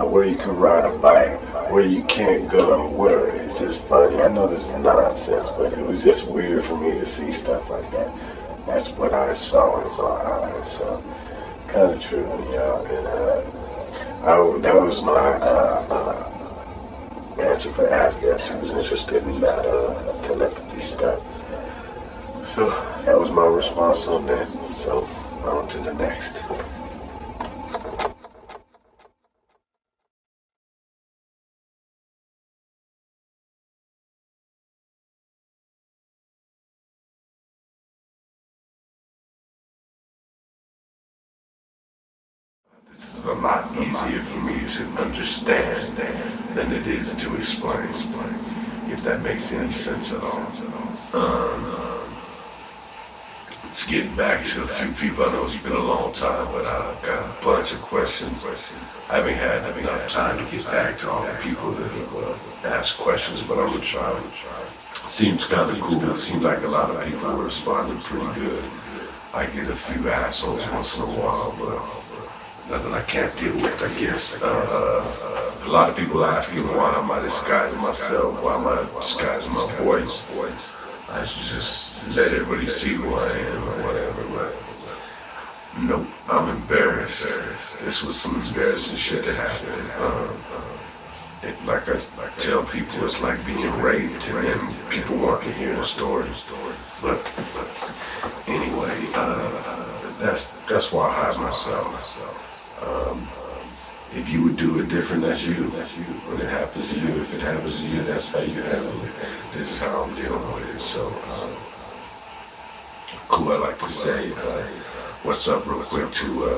where you can ride a bike, where you can't go, where it's just funny. I know this is nonsense, but it was just weird for me to see stuff like that. That's what I saw in my eyes. So, kind of true, y'all. And that was my answer for Abigail. She was interested in that telepathy stuff. So that was my response on that. So on to the next. This is a lot easier for me to understand than it is to explain, if that makes any sense at all. Let's get back to a few people. I know it's been a long time, but I've got a bunch of questions. I haven't had enough time to get back to all the people that ask questions, but I'm gonna try. Seems kind of cool. Seems like a lot of people are responding pretty good. I get a few assholes once in a while, but nothing I can't deal with, I guess. A lot of people asking why am I disguising myself, why am I disguising my voice. I should just let everybody see who I am or whatever, but nope, I'm embarrassed. This was some embarrassing shit that happened. Like I tell people, it's like being raped and then people want to hear the story. But anyway, that's why I hide myself. If you would do it different, that's you. When it happens to you, if it happens to you, that's how you handle it. This is how I'm dealing with it. So, cool, I like to say, what's up real quick to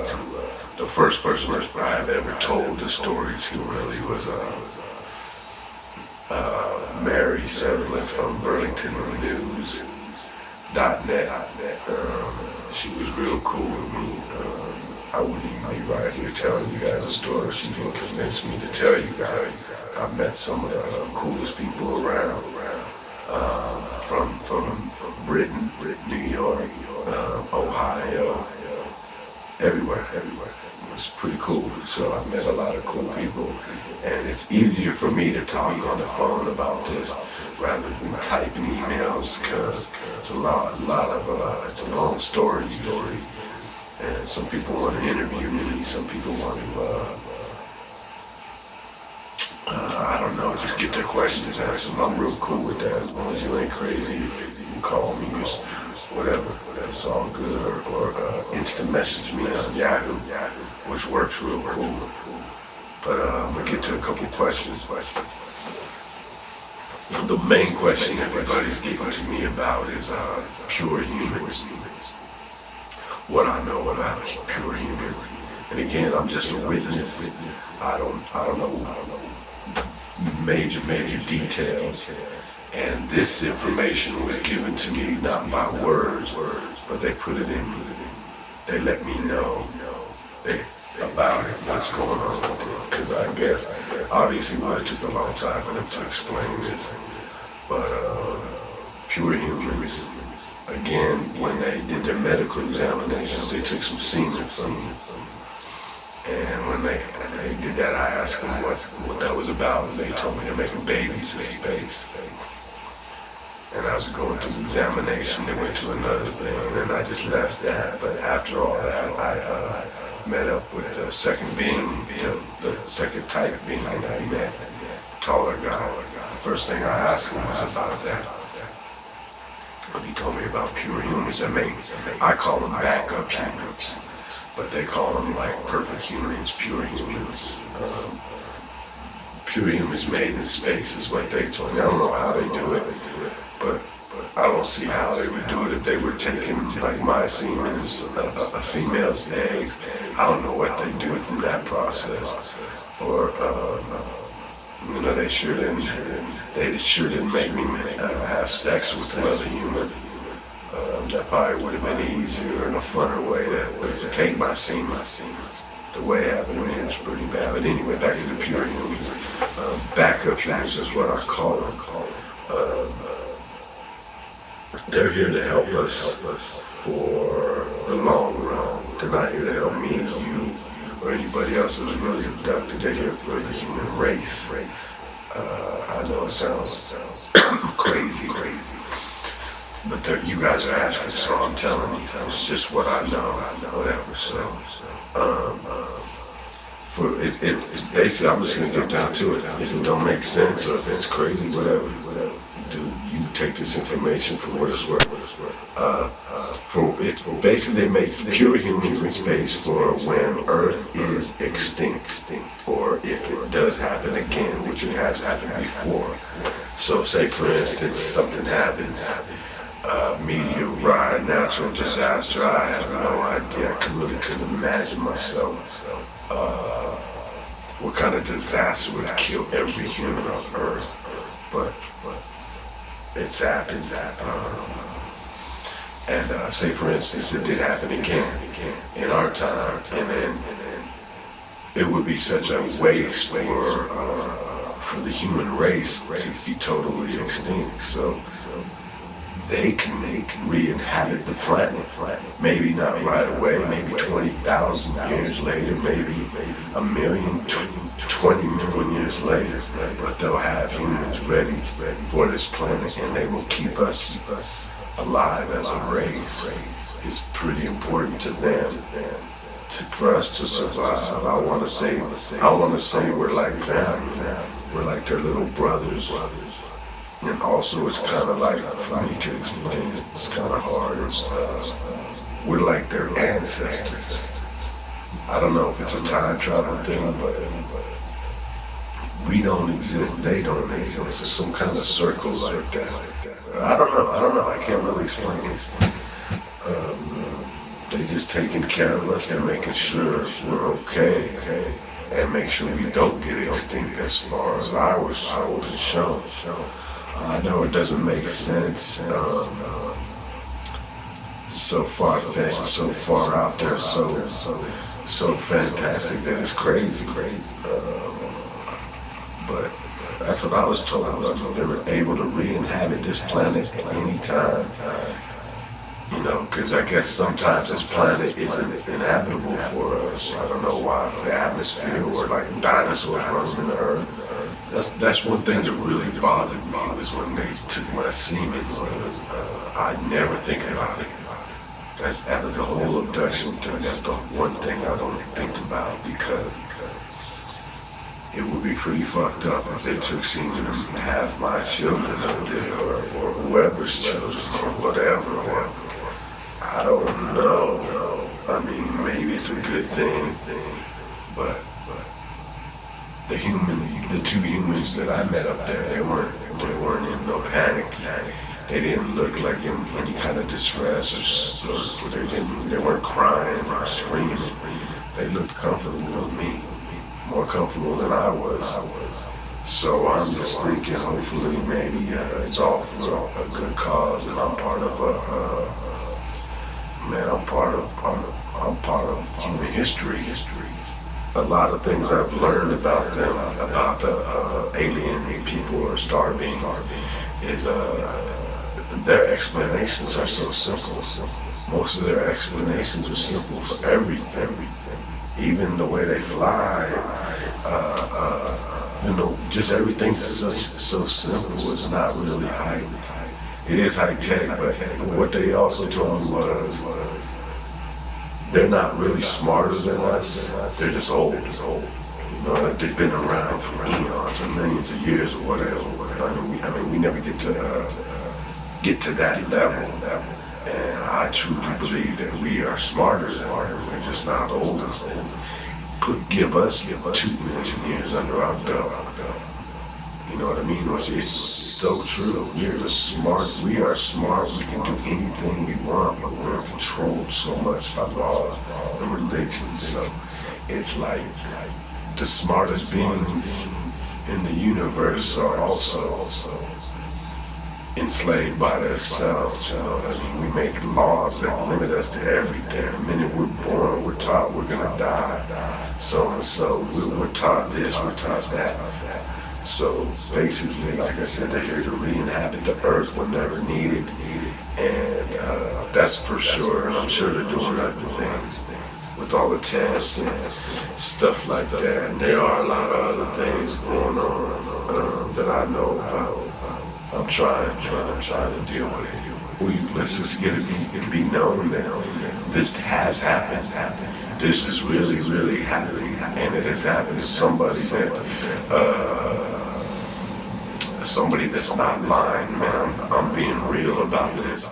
the first person I've ever told the story to really was Mary Sutherland from BurlingtonNews.net. She was real cool with me. I wouldn't even be right here telling you guys a story. She didn't convince me to tell you guys. I've met some of the coolest people around, from Britain, New York, Ohio, everywhere. It was pretty cool. So I met a lot of cool people, and it's easier for me to talk on the phone about this rather than typing emails, because it's it's a long story usually. And some people want to interview me, some people want to, I don't know, just get their questions answered. I'm real cool with that. As long as you ain't crazy, you can call me, just whatever. It's all good. Or instant message me on Yahoo, which works real cool. But I'm going to get to a couple questions. The main question everybody's getting to me about is pure humans. What I know about pure human. And again, I'm just a witness. I don't know major details. And this information was given to me not by words, but they put it in me. They let me know about it, what's going on with it. Because I guess, obviously, it took a long time for them to explain this. But pure humans. Again, when they did their medical examinations, they took some semen from me. And when they did that, I asked them what that was about, and they told me they're making babies in space. And I was going through the examination, they went to another thing, and I just left that. But after all that, I met up with the second being, the second type being that I met, taller guy. The first thing I asked him was about that. And he told me about pure humans. I call them backup humans, but they call them like perfect humans, pure humans. Pure humans made in space is what they told me. I don't know how they do it, but I don't see how they would do it if they were taking like my semen as a female's egg. I don't know what they do from that process. Or they sure didn't make me have sex with another human. That probably would have been easier and a funner way to take my semen. The way it happened to me was pretty bad. But anyway, back to the pure humans. Backup humans is what I call them. They're here to help us for the long run. They're not here to help me, you, or anybody else who's really abducted. They're here for the human race. I know it sounds crazy, but you guys are asking, so I'm telling you. It's just what I know, whatever. So, it's basically, I'm just gonna get down to it. If it don't make sense or if it's crazy, whatever. You take this information for what it's worth. Basically they make pure humans in space for when Earth is extinct, or if it does happen again, which it has happened before. So say for instance something happens, meteorite, natural disaster, I have no idea, I really couldn't imagine myself what kind of disaster would kill every human on Earth, but it's happened. And say for instance it did happen again in our time, and then it would be such a waste for the human race to be totally extinct. So they can re-inhabit the planet. Maybe not right away, maybe 20,000 years later, maybe a million, 20 million years later, but they'll have humans ready for this planet, and they will keep us alive as a race. It's pretty important to them for us to survive. I want to say we're like family. We're like their little brothers. And also it's kind of like, for me to explain it, it's kind of hard, we're like their ancestors. I don't know if it's a time travel thing, but we don't exist, they don't exist. It's some kind of circle like that. I don't know, I can't really explain it. They just taking care of us and making sure we're okay, and make sure we don't get extinct as far as I was told and shown. I know it doesn't make sense, so far-fetched, so far out there, so fantastic that it's crazy. But that's what I was told. They were able to re-inhabit this planet at any time. Because I guess sometimes this planet isn't inhabitable for us. I don't know why, for the atmosphere, or like dinosaurs running the earth. That's one thing that really bothered me, was when they took my semen. I never think about it. That's out of the whole abduction thing. That's the one thing I don't think about, because it would be pretty fucked up if they took semen and have my children up there, or whoever's children, or whatever. Or, I don't know. I mean, maybe it's a good thing, but the two humans that I met up there, they weren't in no panic. They didn't look like in any kind of distress, or they weren't crying or screaming. They looked comfortable with me, more comfortable than I was. So I'm just thinking, hopefully, maybe it's all for a good cause, and I'm part of I'm part of human history. A lot of things I've learned about them, about the alien people or star beings, is their explanations are so simple. Most of their explanations are simple for everything. Even the way they fly, just everything's so simple. It's not really high It is high tech, but what they also told me was they're not really smarter than us. They're just old. You know, like they've been around for eons or millions of years or whatever. I mean, we never get to that level. And I truly believe that we are smarter than them. We're just not old as old. Give us 2 million years under our belt. You know what I mean? It's so true. We are smart. We can do anything we want, but we're controlled so much by laws and religions. So it's like the smartest beings in the universe are also enslaved by themselves. You know what I mean? We make laws that limit us to everything. The minute we're born, we're taught we're gonna die. So and so, we're taught this, we're taught that. So basically, like I said, they're here to re-inhabit the earth when never needed. And that's for sure. And I'm sure they're doing other things with all the tests and stuff like that. And there are a lot of other things going on that I know about. I'm trying to deal with it. Let's just get it be known that this has happened. This is really, really happening. And it has happened to somebody that's not lying, man. I'm being real about this.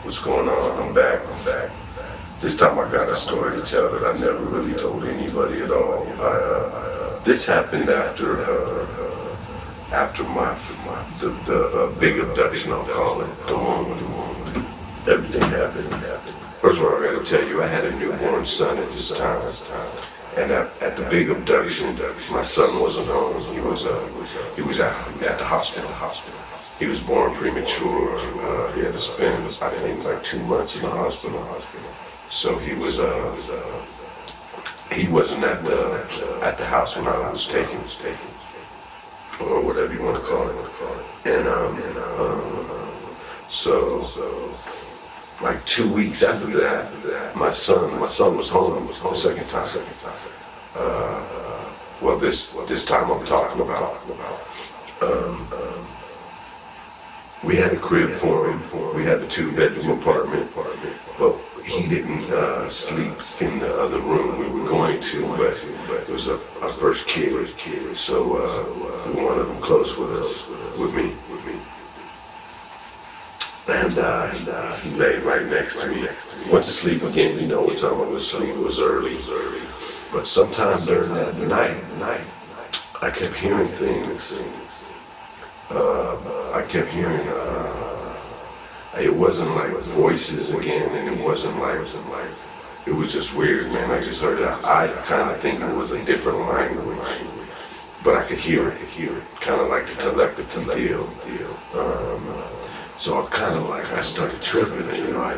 What's going on? I'm back. This time I got a story to tell that I never really told anybody at all. This happened after the big abduction, I'll call it, the one with everything happened. First of all, I got to tell you, I had a newborn son at this time, and at the big abduction, my son wasn't home. He was at the hospital. He was born premature. He had to spend, I think, like 2 months in the hospital. So he wasn't at the house when I was taken, or whatever you want to call it. And so like 2 weeks after that, my son was home the second time. Well, this time I'm talking about. We had a crib for him. We had a 2-bedroom apartment, but he didn't sleep in the other room we were going to, but it was our first kid, so we wanted him close with me. And he laid right next to me. Went to sleep again, you know what time I was asleep, it was early. But sometime during that night, I kept hearing things. I kept hearing, it wasn't like voices again, and it wasn't like, it was just weird, man. I just heard it. I kind of think it was a different language, but I could hear it, kind of like the telepathy deal. So I started tripping, and, you know, I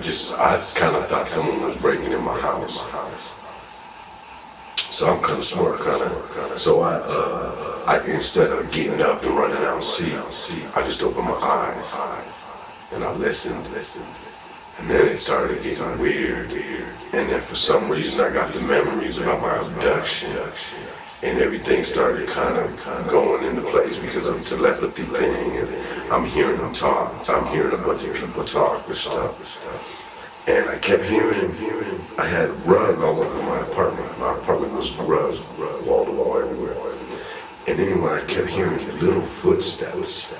kind of thought someone was breaking in my house. So I'm kind of smart, so I instead of getting up and running out and see, I just opened my eyes and I listened, and then it started getting weird, and then for some reason I got the memories about my abduction, and everything started kind of going into place because of the telepathy thing, and I'm hearing them talk, I'm hearing a bunch of people talk or stuff. And I kept hearing, I had rug all over my apartment. My apartment was rug, wall to wall everywhere. And anyway, I kept hearing little footsteps.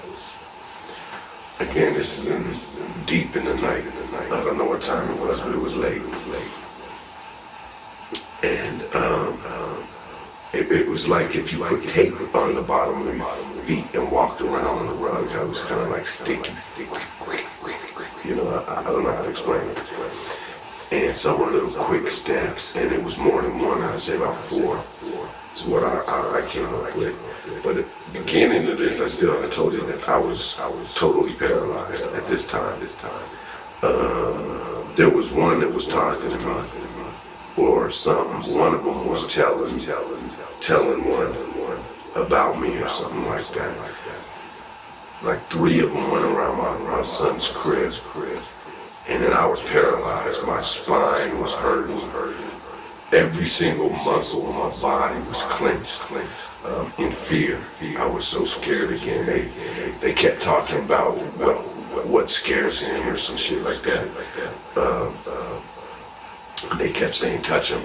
Again, this is deep in the night. I don't know what time it was, but it was late. And it was like if you put tape on the bottom of your feet and walked around on the rug, I was kind of like sticky. You know, I don't know how to explain it. And some were little quick steps, and it was more than one. I'd say about 4 is what I came up with. But at the beginning of this, I told you that I was totally paralyzed at this time. There was one that was talking to me, or something. One of them was telling one about me or something like that. Like 3 of them went around my son's crib. And then I was paralyzed. My spine was hurting. Every single muscle in my body was clenched. In fear. I was so scared again. They kept talking about what scares him or some shit like that. They kept saying, touch him.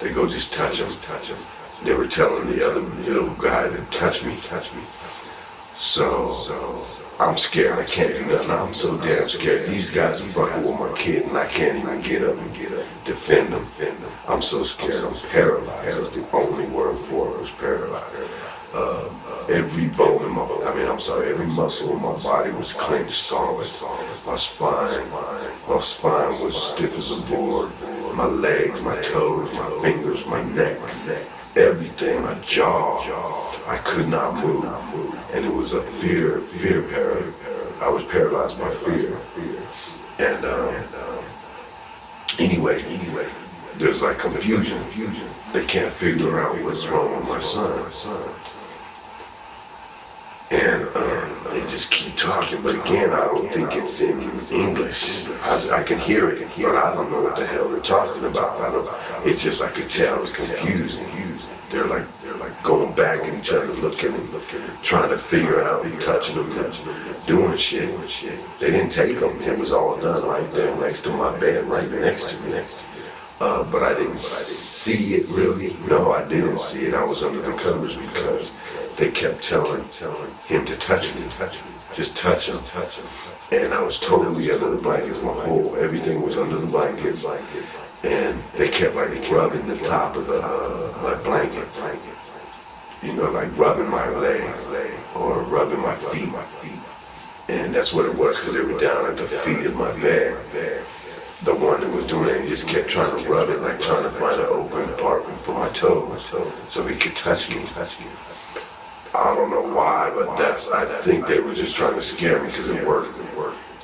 They go, just touch him. They were telling the other little guy to touch me. So I'm scared. I can't do nothing. I'm so damn scared. These guys are fucking with my kid, and I can't even get up and defend them. I'm so scared. I'm paralyzed. That's the only word for it. Was paralyzed. Every bone in every muscle in my body was clenched solid. My spine was stiff as a board. My legs, my toes, my fingers, my neck, everything, my jaw. I could not move. And it was a fear paralysis. I was paralyzed by fear. And anyway, there's like confusion. They can't figure out what's wrong with my son. And they just keep talking, but again, I don't think it's in English. I can hear it, but I don't know what the hell they're talking about. It's just, I could tell it's confusing. They're like going back at each other, looking and trying to figure out and touching them and doing shit. They didn't take them. It was all done right there next to my bed, right next to me. But I didn't see it really. No, I didn't see it. I was under the covers because they kept telling him to touch me. Just touch him. And I was totally under the blankets. Everything was under the blankets. And they kept like rubbing the top of my blanket. You know, like rubbing my leg or rubbing my feet. And that's what it was, because they were down at the feet of my bed. The one that was doing it, he just kept trying to rub it, like trying to find an open part for my toes so he could touch me. I don't know why, but I think they were just trying to scare me because it worked.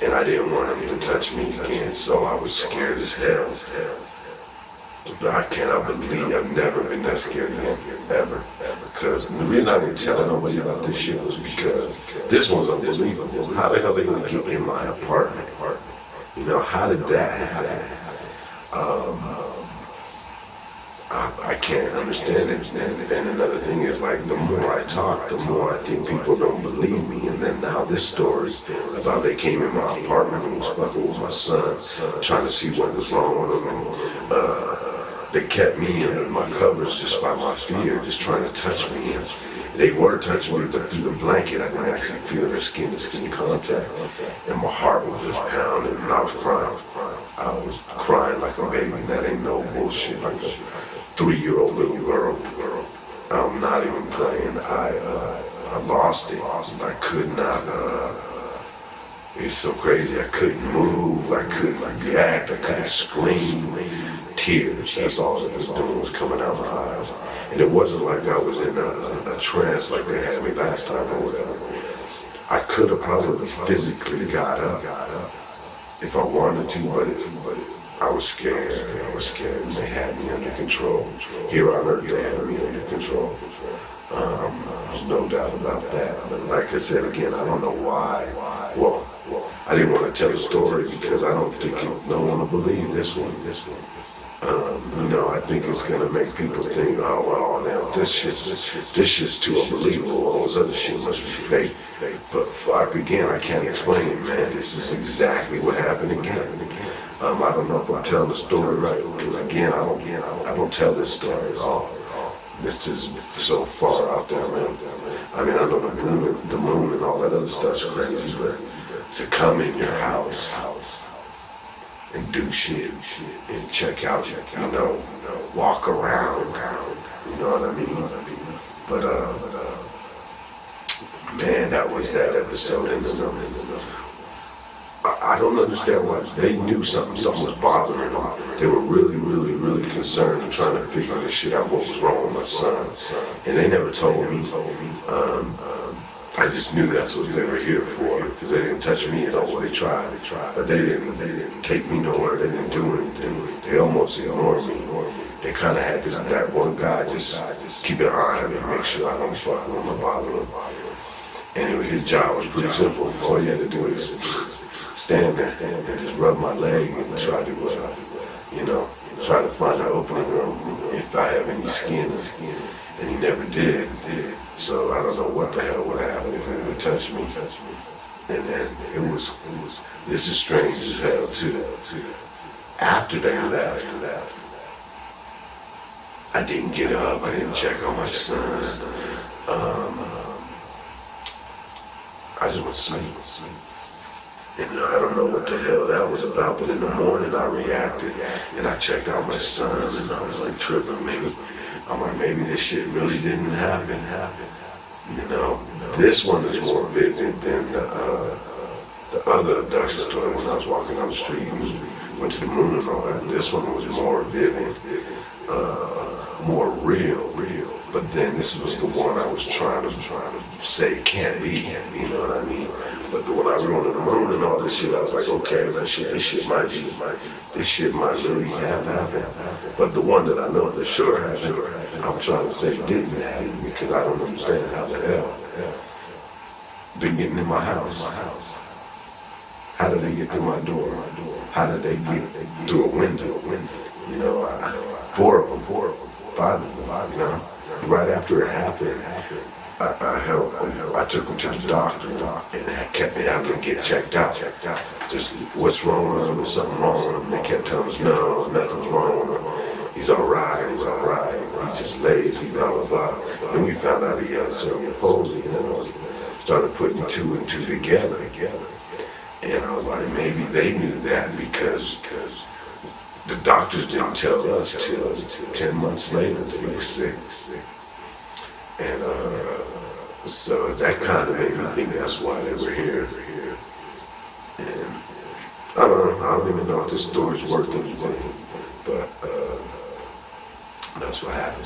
And I didn't want him to touch me again, so I was scared as hell. I cannot believe I've never been that scared again, ever. Because the reason I didn't tell nobody about this shit was because this one's unbelievable. How the hell are they going to get in my apartment? You know, how did that happen? I can't understand it. And another thing is, like, the more I talk, the more I think people don't believe me. And then now this story about they came in my apartment and was fucking with my son, trying to see what was wrong with him. They kept me under my covers just by my fear, just trying to touch me. And they were touching me, but through the blanket, I didn't actually feel their skin-to-skin contact. And my heart was just pounding, and I was crying. I was crying like a baby. That ain't no bullshit, like a 3-year-old little girl. I'm not even playing. I lost it. I could not. It's so crazy. I couldn't move. I couldn't react. I couldn't scream. Tears. That's all it was doing, was coming out my eyes. And it wasn't like I was in a trance like they had me last time or whatever. I could have probably physically got up if I wanted to, but I was scared. And they had me under control. Here on earth, they had me under control. There's no doubt about that. But like I said again, I don't know why. Well, I didn't want to tell the story because I don't think no one will believe this one. You know, I think it's gonna make people think, oh well, now this shit's too unbelievable. All this other shit must be fake. But fuck, again, I can't explain it, man. This is exactly what happened again. I don't know if I'm telling the story right, because again, I don't tell this story at all. This is so far out there, man. I mean, I know the moon and all that other stuff's crazy, but to come in your house and do shit and check out, you know, walk around, you know what I mean? But man, that was that episode. And I don't understand why. They knew something was bothering them. They were really concerned and trying to figure this shit out, what was wrong with my son. And they never told me. I just knew that's what they were here for, because they didn't touch me at all. Well, they tried, but they didn't take me nowhere. They didn't do anything. They almost ignored me. They kind of had that one guy just keep an eye on me, make sure I don't fuck with him or bother him. Anyway, his job was pretty simple. All he had to do was stand there and just rub my leg and try to, try to find an opening or if I have any skin. And he never did. So I don't know what the hell would happen if he would touch me. And then this is strange as hell too. After they left, I didn't get up, I didn't check on my son. I just went to sleep. And I don't know what the hell that was about, but in the morning I reacted and I checked out my son and I was like tripping, maybe. I'm like, maybe this shit really didn't happen. This one is more vivid than the other abduction story when I was walking down the street and went to the moon and all that. This one was more vivid, more real. But then this was the one I was trying to say can't be, you know what I mean? But when I was going to the moon and all this shit, I was like, okay, this shit might really have happened. But the one that I know for sure happened, I'm trying to say didn't happen because I don't understand how the hell they're getting in my house. How did they get to my door? How did they get through a window? You know, 4 of them, 5 of them, Right after it happened, I took him to the doctor and I kept having him get checked out. Just what's wrong with him? Is something wrong with him? They kept telling us, no, nothing's wrong with him. He's all right. He's just lazy, blah, blah, blah. And we found out he had cerebral palsy, and then I started putting 2 and 2 together. And I was like, maybe they knew that because the doctors didn't tell us till 10 months later that he was sick. And so that kind of made me think that's why they were here. And I don't even know if this story's worth anything, but that's what happened.